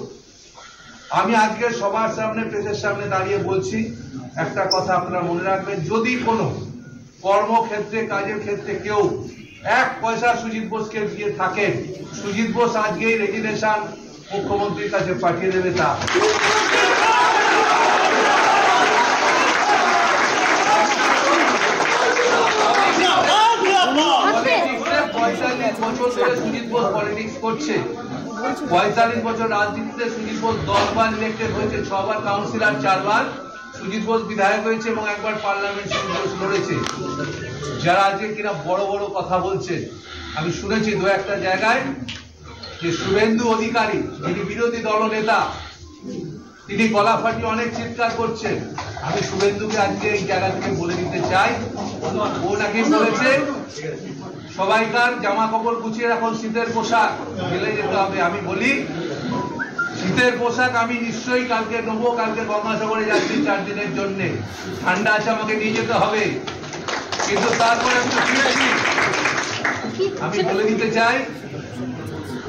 [SPEAKER 13] আমি আজকে সবার সামনে, প্রেসের সামনে দাঁড়িয়ে বলছি একটা কথা আপনারা মনে রাখবেন, যদি কোনো কর্মক্ষেত্রে কাজের ক্ষেত্রে কেউ 1 পয়সা সুজিত বোসকে দিয়ে থাকেন, সুজিত বোস আজকেই রেজিগনেশন মুখ্যমন্ত্রীর কাছে পাঠিয়ে দেবে। তা সুজিত বোস পলিটিক্স করছে, 45 বছর রাজনীতিতে সুজিত বোস 10 বার ইলেক্টেড হয়েছে, 6 বার কাউন্সিলর, 4 বার সুজিত বোস বিধায়ক হয়েছে এবং একবার পার্লামেন্ট লড়েছে। যারা আজকে কিনা বড় বড় কথা বলছে, আমি শুনেছি 2-1টা জায়গায় যে শুভেন্দু অধিকারী যিনি বিরোধী দলনেতা তিনি গলা ফাটিয়ে অনেক চিৎকার করছেন। আমি শুভেন্দুকে আজকে এই জায়গা থেকে বলে দিতে চাই, ও নাকি বলেছে সবাইকার জামা কাপড় গুছিয়ে রাখুন, শীতের পোশাক ফেলে যেতে হবে। আমি বলি শীতের পোশাক আমি নিশ্চয়ই কালকে নেবো, কালকে গঙ্গাসাগরে যাচ্ছি 4 দিনের জন্য, ঠান্ডা আছে আমাকে নিয়ে যেতে হবে, কিন্তু তারপরে আমি বলে দিতে চাই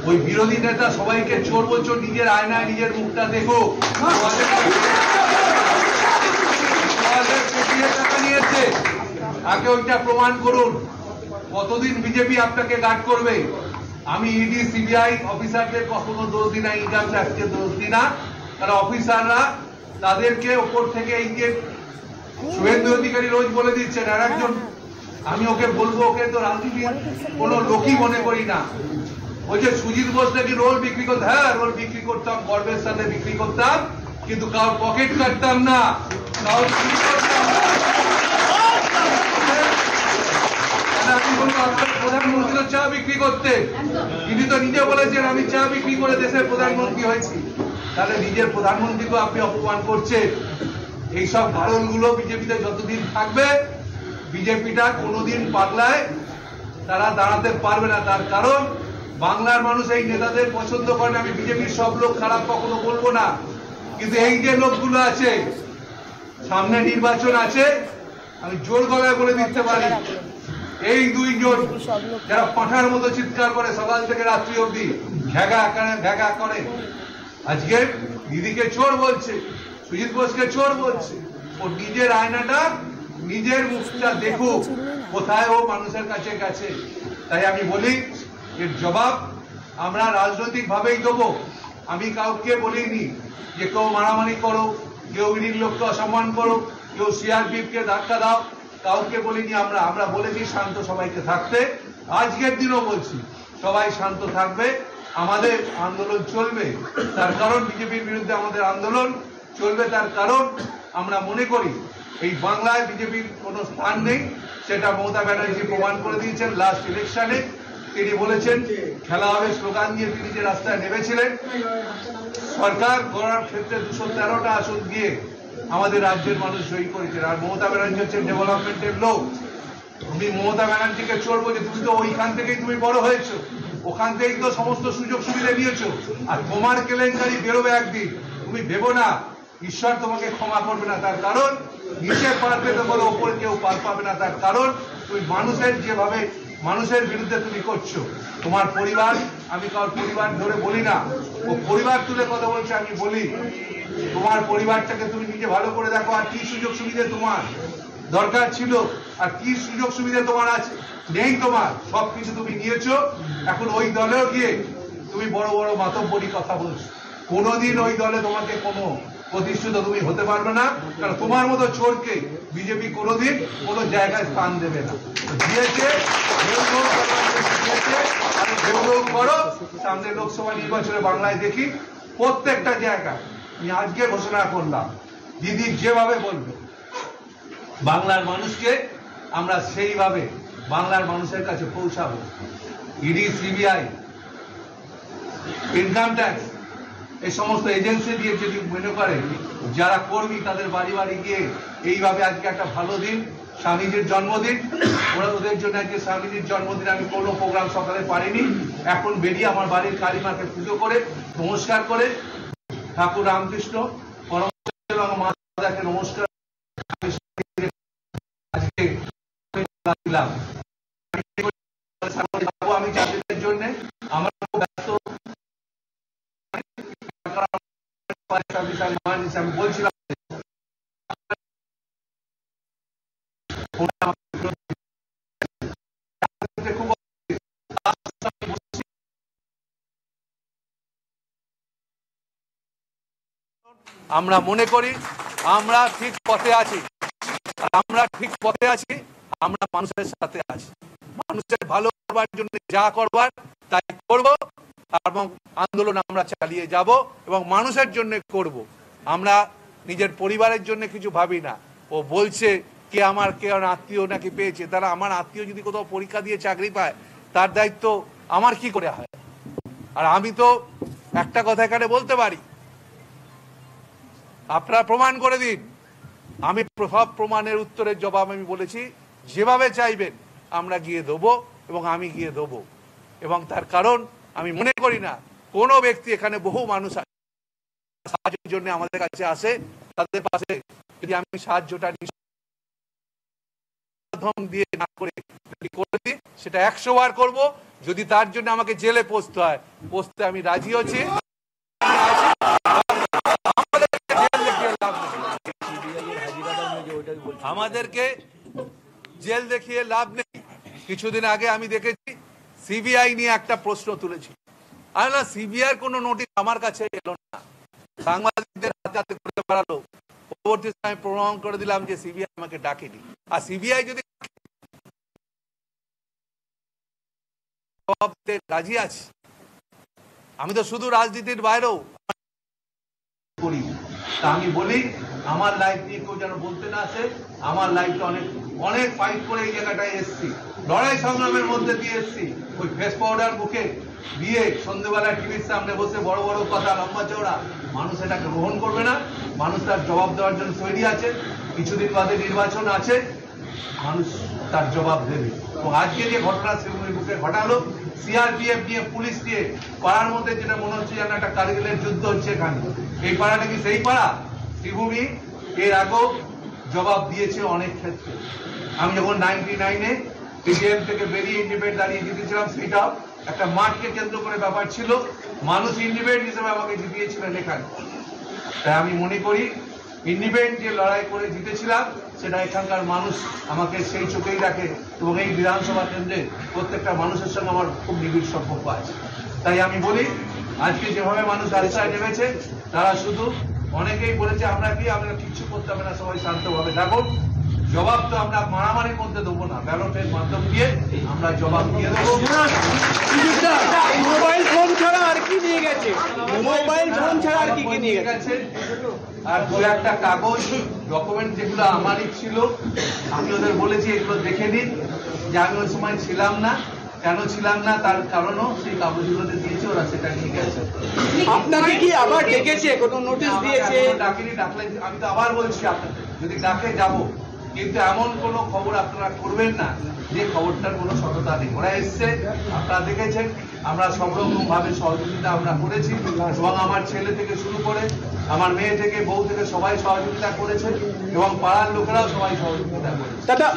[SPEAKER 13] ওই বিরোধী নেতা সবাইকে চোর বলছো, নিজের আয়নায় নিজের মুখটা দেখো। টাকা নিয়েছে, আগে ওইটা প্রমাণ করুন। কতদিন বিজেপি আপনাকে গার্ড করবে? আমি ইডি সিবিআই অফিসারদের কখনো দোষ দিই না, ইনকাম ট্যাক্সকে দোষ দিই না, কারণ অফিসাররা তাদেরকে ওপর থেকে এই যে শুভেন্দু অধিকারী রোজ বলে দিচ্ছেন, আর একজন আমি ওকে বলবো, ওকে তো রাজনীতির কোনো লোকই মনে করি না। ওই যে সুজিত বোস নাকি রোল বিক্রি করতে, হ্যাঁ রোল বিক্রি করতাম, গর্বের সাথে বিক্রি করতাম, কিন্তু কারোর পকেট কাটতাম না, কারোর চুরি করতাম না। প্রধানমন্ত্রী তো চা বিক্রি করতে, তিনি তো নিজে বলেছেন আমি চা বিক্রি করে দেশের প্রধানমন্ত্রী হয়েছি। তাহলে নিজের প্রধানমন্ত্রীকে আপনি অপমান করছেন। এইসব কারণগুলো বিজেপিতে যতদিন থাকবে, বিজেপিটা কোনোদিন পাগলায় তারা দাঁড়াতে পারবে না। তার কারণ বাংলার মানুষ এই নেতাদের পছন্দ করে। আমি বিজেপির সব লোক খারাপ কখনো বলবো না, কিন্তু এই যে লোকগুলো আছে, সামনে নির্বাচন আছে, আমি জোর গলায় বলে দিতে পারি, এই দুইজন যারা পাঁঠার মতো চিৎকার করে সকাল থেকে রাত্রি অবধি ঘ্যাগা করে, আজকে দিদিকে চোর বলছে, সুজিত বোসকে চোর বলছে। ও নিজের আয়নাটা, নিজের মুখটা দেখুক কোথায় ও মানুষের কাছে গেছে। তাই আমি বলি এর জবাব আমরা রাজনৈতিক ভাবেই দেবো। আমি কাউকে বলিনি যে কেউ মারামারি করো, কেউ ইডির লোককে অসম্মান করো, কেউ সিআরপিএফকে ধাক্কা দাও, কাউকে বলিনি। আমরা বলেছি শান্ত সবাইকে থাকতে। আজকের দিনও বলছি সবাই শান্ত থাকবে, আমাদের আন্দোলন চলবে। তার কারণ বিজেপির বিরুদ্ধে আমাদের আন্দোলন চলবে, তার কারণ আমরা মনে করি এই বাংলায় বিজেপির কোনো স্থান নেই। সেটা মমতা ব্যানার্জি প্রমাণ করে দিয়েছেন লাস্ট ইলেকশনে। তিনি বলেছেন খেলা হবে স্লোগান দিয়ে তিনি যে রাস্তায় নেমেছিলেন। সরকার গড়ার ক্ষেত্রে 213টা আসন দিয়ে আমাদের রাজ্যের মানুষ জয়ী করেছেন। আর মমতা ব্যানার্জি হচ্ছেন ডেভেলপমেন্টের লোক। তুমি মমতা ব্যানার্জিকে চোর বলছে, তুমি তো ওইখান থেকেই তুমি বড় হয়েছো, ওখান থেকেই তো সমস্ত সুযোগ সুবিধা নিয়েছো। আর তোমার কেলেঙ্কারি বেরোবে একদিন, তুমি ভেবো না ঈশ্বর তোমাকে ক্ষমা করবে না। তার কারণ নিচে পার পেতে বলো, ওপরে কেউ পার পাবে না। তার কারণ তুমি মানুষের যেভাবে মানুষের বিরুদ্ধে তুমি করছো। তোমার পরিবার, আমি কারোর পরিবার ধরে বলি না, ও পরিবার তুলে কথা বলছে, আমি বলি তোমার পরিবারটাকে তুমি নিজে ভালো করে দেখো। আর কি সুযোগ সুবিধা তোমার দরকার ছিল, আর কি সুযোগ সুবিধা তোমার আছে নেই, তোমার সবকিছু তুমি নিয়েছো। এখন ওই দলেও গিয়ে তুমি বড় বড় মাতব্বরি কথা বলছো। কোনোদিন ওই দলে তোমাকে কোনো প্রতিষ্ঠিত তুমি হতে পারবে না, কারণ তোমার মতো চোরকে বিজেপি কোনোদিন কোনো জায়গায় স্থান দেবে না। দিয়েছে করো, সামনে লোকসভা নির্বাচনে বাংলায় দেখি প্রত্যেকটা জায়গায়। আমি আজকে ঘোষণা করলাম দিদি যেভাবে বলবে বাংলার মানুষকে, আমরা সেইভাবে বাংলার মানুষের কাছে পৌঁছাবো। ইডি, সিবিআই, ইনকাম ট্যাক্স, এই সমস্ত এজেন্সি দিয়ে যদি মনে করে যারা কর্মী তাদের বাড়ি বাড়ি গিয়ে এইভাবে আজকে একটা ভালো দিন, স্বামীজির জন্মদিন, ওদের জন্য আজকে স্বামীজির জন্মদিন আমি কোনো প্রোগ্রাম সকালে পারিনি। এখন বেরিয়ে আমার বাড়ির কালীমাকে পুজো করে নমস্কার করে ঠাকুর রামকৃষ্ণ পরমকে নমস্কার আজকে আমি চাকরির জন্য আমার ব্যস্ত আমি বলছিলাম আমরা মনে করি আমরা ঠিক পথে আছি, আমরা ঠিক পথে আছি, আমরা মানুষের সাথে আছি। মানুষের ভালো করবার জন্য যা করবার তাই করব, এবং আন্দোলন আমরা চালিয়ে যাব এবং মানুষের জন্য করব। আমরা নিজের পরিবারের জন্য কিছু ভাবি না। ও বলছে কে আমার আত্মীয় নাকি পেয়েছে, তারা আমার আত্মীয় যদি কোথাও পরীক্ষা দিয়ে চাকরি পায় তার দায়িত্ব আমার কি করে হয়? আর আমি তো একটা কথা এখানে বলতে পারি, আপনারা প্রমাণ করে দিন। আমি সব প্রমাণের উত্তরের জবাব আমি বলেছি, যেভাবে চাইবেন আমরা গিয়ে দেবো এবং আমি গিয়ে দেবো। এবং তার কারণ আমি মনে করি না কোনো ব্যক্তি, এখানে বহু মানুষ সাহায্যের জন্য আমাদের কাছে আসে, তাদের পাশে যদি আমি সাহায্যটা দিয়ে না করে দিই সেটা 100 বার করবো। যদি তার জন্য আমাকে জেলে পৌঁছতে হয়, পৌঁছতে আমি রাজি আছি। আমাদেরকে জেল দেখিয়ে লাভ নেই। কিছুদিন আগে আমি দেখেছি সিবিআই নিয়ে একটা প্রশ্ন তুলেছি। আমি বললাম সিবিআই কোনো নোটিশ আমার কাছে এলো না, সাংবাদিকদের হাতে করে বেড়ালো। পরবর্তী সময় প্রমাণ করে দিলাম যে সিবিআই আমাকে ডাকেনি। আর সিবিআই যদি রাজি আছে, আমি তো শুধু রাজনীতির বাইরেও করি। তা আমি বলি আমার লাইফ নিয়ে কেউ যেন বলতে না আসে। আমার লাইফটা অনেক অনেক ফাইট করে এই জায়গাটায় এসছি, লড়াই সংগ্রামের মধ্যে দিয়ে এসছি। ওই ফেস পাউডার মুখে দিয়ে সন্ধ্যেবেলা টিভির সামনে বসে বড় বড় কথা লম্বা চওড়া, মানুষ এটাকে গ্রহণ করবে না। মানুষ তার জবাব দেওয়ার জন্য তৈরি আছে। কিছুদিন বাদে নির্বাচন আছে, মানুষ তার জবাব দেবে। তো আজকে যে ঘটনা শিলিগুড়ি বুকে ঘটালো সিআরপিএফ নিয়ে, পুলিশ নিয়ে, পাড়ার মধ্যে যেটা মনে হচ্ছে যেন একটা কার্গিলের যুদ্ধ হচ্ছে এখানে। এই পাড়াটা কি সেই পাড়া? শ্রীভূমি এর আগেও জবাব দিয়েছে অনেক ক্ষেত্রে। আমি যখন 99-এ সিপিএম থেকে বেরিয়ে ইন্ডিপেন্ডেন্ট দাঁড়িয়ে জিতেছিলাম, সেটা একটা মাঠকে কেন্দ্র করে ব্যাপার ছিল, মানুষ ইন্ডিপেন্ডেন্ট হিসেবে আমাকে জিতিয়েছিলেন এখানে। তাই আমি মনে করি ইন্ডিপেন্ডেন্ট যে লড়াই করে জিতেছিলাম সেটা এখানকার মানুষ আমাকে সেই চোখেই রাখে, এবং এই বিধানসভা কেন্দ্রে প্রত্যেকটা মানুষের সঙ্গে আমার খুব নিবিড় সম্পর্ক আছে। তাই আমি বলি আজকে যেভাবে মানুষ রাস্তায় নেমেছে, তারা শুধু অনেকেই বলেছে আমরা কিচ্ছু করতে হবে না, সবাই শান্তভাবে থাকুন। জবাব তো আমরা মারামারির মধ্যে দেবো না, ব্যালটের মাধ্যম দিয়ে আমরা জবাব দিয়ে দেবো।
[SPEAKER 6] মোবাইল ফোন ছাড়া আর কি নিয়ে গেছে? মোবাইল ফোন ছাড়া আর কি নিয়ে গেছে?
[SPEAKER 13] আর দু একটা কাগজ ডকুমেন্ট যেগুলো আমারই ছিল, আমি ওদের বলেছি এগুলো দেখে নিন, যে আমি ওই সময় ছিলাম না, কেন ছিলাম না তার কারণও সেই কাগজগুলোতে দিয়েছে, ওরা সেটা নিয়ে গেছে।
[SPEAKER 6] আপনাকে কি আবার ডেকেছে, কোনো নোটিশ দিয়েছে?
[SPEAKER 13] ডাকিনি, ডাকলে আমি তো আবার বলছি আপনাদের যদি ডাকে যাবো, কিন্তু এমন কোনো খবর আপনারা করবেন না যে খবরটার কোনো সততা নেই। ওরা এসছে, আপনারা দেখেছেন, আমরা সব রকম ভাবে সহযোগিতা আমরা করেছি, এবং আমার ছেলে থেকে শুরু করে আমার মেয়ে থেকে বউ থেকে সবাই সহযোগিতা করেছে, এবং পাড়ার লোকেরাও সবাই সহযোগিতা করেছে।
[SPEAKER 6] দাদা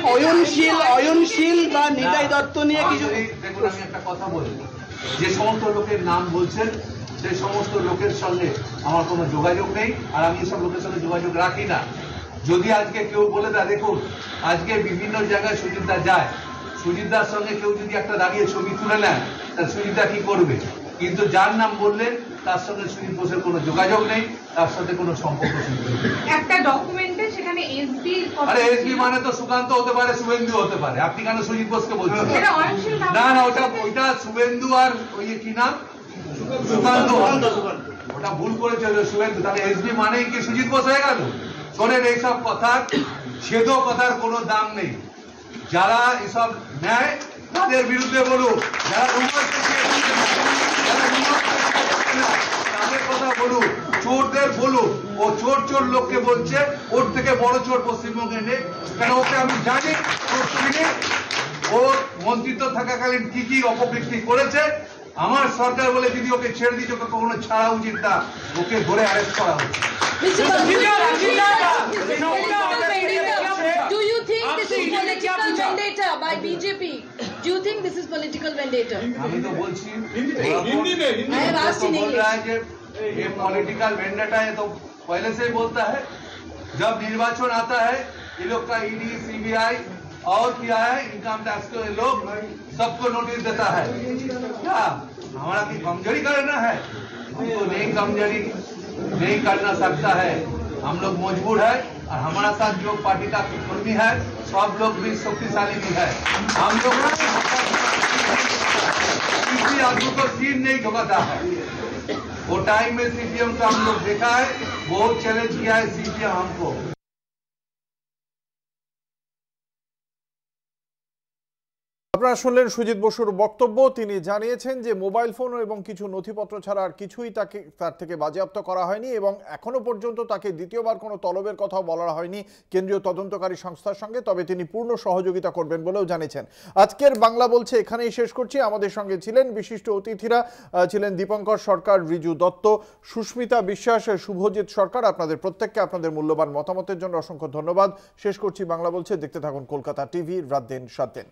[SPEAKER 6] অয়নশীল বা নিতাই দত্ত নিয়ে কিছু
[SPEAKER 13] দেখুন, আমি একটা কথা বলি, যে সমস্ত লোকের নাম বলছেন সেই সমস্ত লোকের সঙ্গে আমার কোনো যোগাযোগ নেই, আর আমি এসব লোকের সঙ্গে যোগাযোগ রাখি না। যদি আজকে কেউ বলে দেয়, দেখুন আজকে বিভিন্ন জায়গায় সুজিতদা যায়, সুজিতদার সঙ্গে কেউ যদি একটা দাঁড়িয়ে ছবি তুলে নেয়, তাহলে সুজিতদা কি করবে? কিন্তু যার নাম বললেন তার সঙ্গে সুজিত বোসের কোনো যোগাযোগ নেই, তার সাথে কোনো সম্পর্ক নেই।
[SPEAKER 14] একটা ডকুমেন্টে সেখানে এসবি,
[SPEAKER 13] আরে এসবি মানে তো সুকান্ত হতে পারে, শুভেন্দু হতে পারে, আপনি কেন সুজিত বোসকে বলছেন? না না, ওইটা শুভেন্দু আর ওই কি নাম, সুকান্ত, ওটা ভুল করেছে শুভেন্দু। তাহলে এসবি মানে কি সুজিত বোস হয়ে গেল? শোনেন, এইসব কথার ছেদ কথার কোনো দাম নেই। যারা এসব নেয় তাদের বিরুদ্ধে বলুন, যারা তাদের কথা বলুন, চোরদের বলুন। ও চোর লোককে বলছে, ওর থেকে বড় চোর পশ্চিমবঙ্গে নেই, কেন ওকে আমি জানি। ওর মন্ত্রিত্ব থাকাকালীন কি কি অপবৃত্তি করেছে, আমার সরকার বলে দিদি ওকে ছেড়ে দিচ্ছে, ওকে কখনো ছাড়া উচিত না, ওকে ধরে অ্যারেস্ট করা উচিত।
[SPEAKER 14] Do you think this is political vendetta by BJP? Do you think this is political vendetta?
[SPEAKER 13] আমি তো বলছি,
[SPEAKER 14] I have asked in English.
[SPEAKER 13] ये पॉलिटिकल वेंडेटा है तो पहले से ही बोलता है। जब निर्वाचन आता है, ये लोग का ईडी, सीबीआई और क्या है, इनकम टैक्स के लोग सबको नोटिस देता है। क्या हमारा की कमजोरी करना है? हमको नहीं, कमजोरी नहीं करना सकता है। हम लोग मजबूर है, और हमारा साथ जो पार्टी का कर्मी है सब लोग भी शक्तिशाली भी है। हम लोग किसी आदमी को सीट नहीं झुकाता है। वो टाइम में सीपीएम का हम लोग देखा है, बहुत चैलेंज किया है सीपीएम हमको।
[SPEAKER 1] আপনারা শুনলেন সুজিত বসুর বক্তব্য। তিনি জানিয়েছেন যে মোবাইল ফোন এবং কিছু নথিপত্র ছাড়া আর কিছুই তার থেকে বাজেয়াপ্ত করা হয়নি, এবং এখনো পর্যন্ত তাকে দ্বিতীয়বার কোনো তলবের কথাও বলা হয়নি কেন্দ্রীয় তদন্তকারী সংস্থার সঙ্গে। তবে তিনি পূর্ণ সহযোগিতা করবেন বলেও জানিয়েছেন। আজকের বাংলা বলছে এখানেই শেষ করছি। আমাদের সঙ্গে ছিলেন বিশিষ্ট অতিথিরা, ছিলেন দীপঙ্কর সরকার, রিজু দত্ত, সুস্মিতা বিশ্বাস, শুভজিৎ সরকার। আপনাদের প্রত্যেককে আপনাদের মূল্যবান মতামতের জন্য অসংখ্য ধন্যবাদ। শেষ করছি বাংলা বলছে। দেখতে থাকুন কলকাতা টিভি, রাত দিন 7 দিন।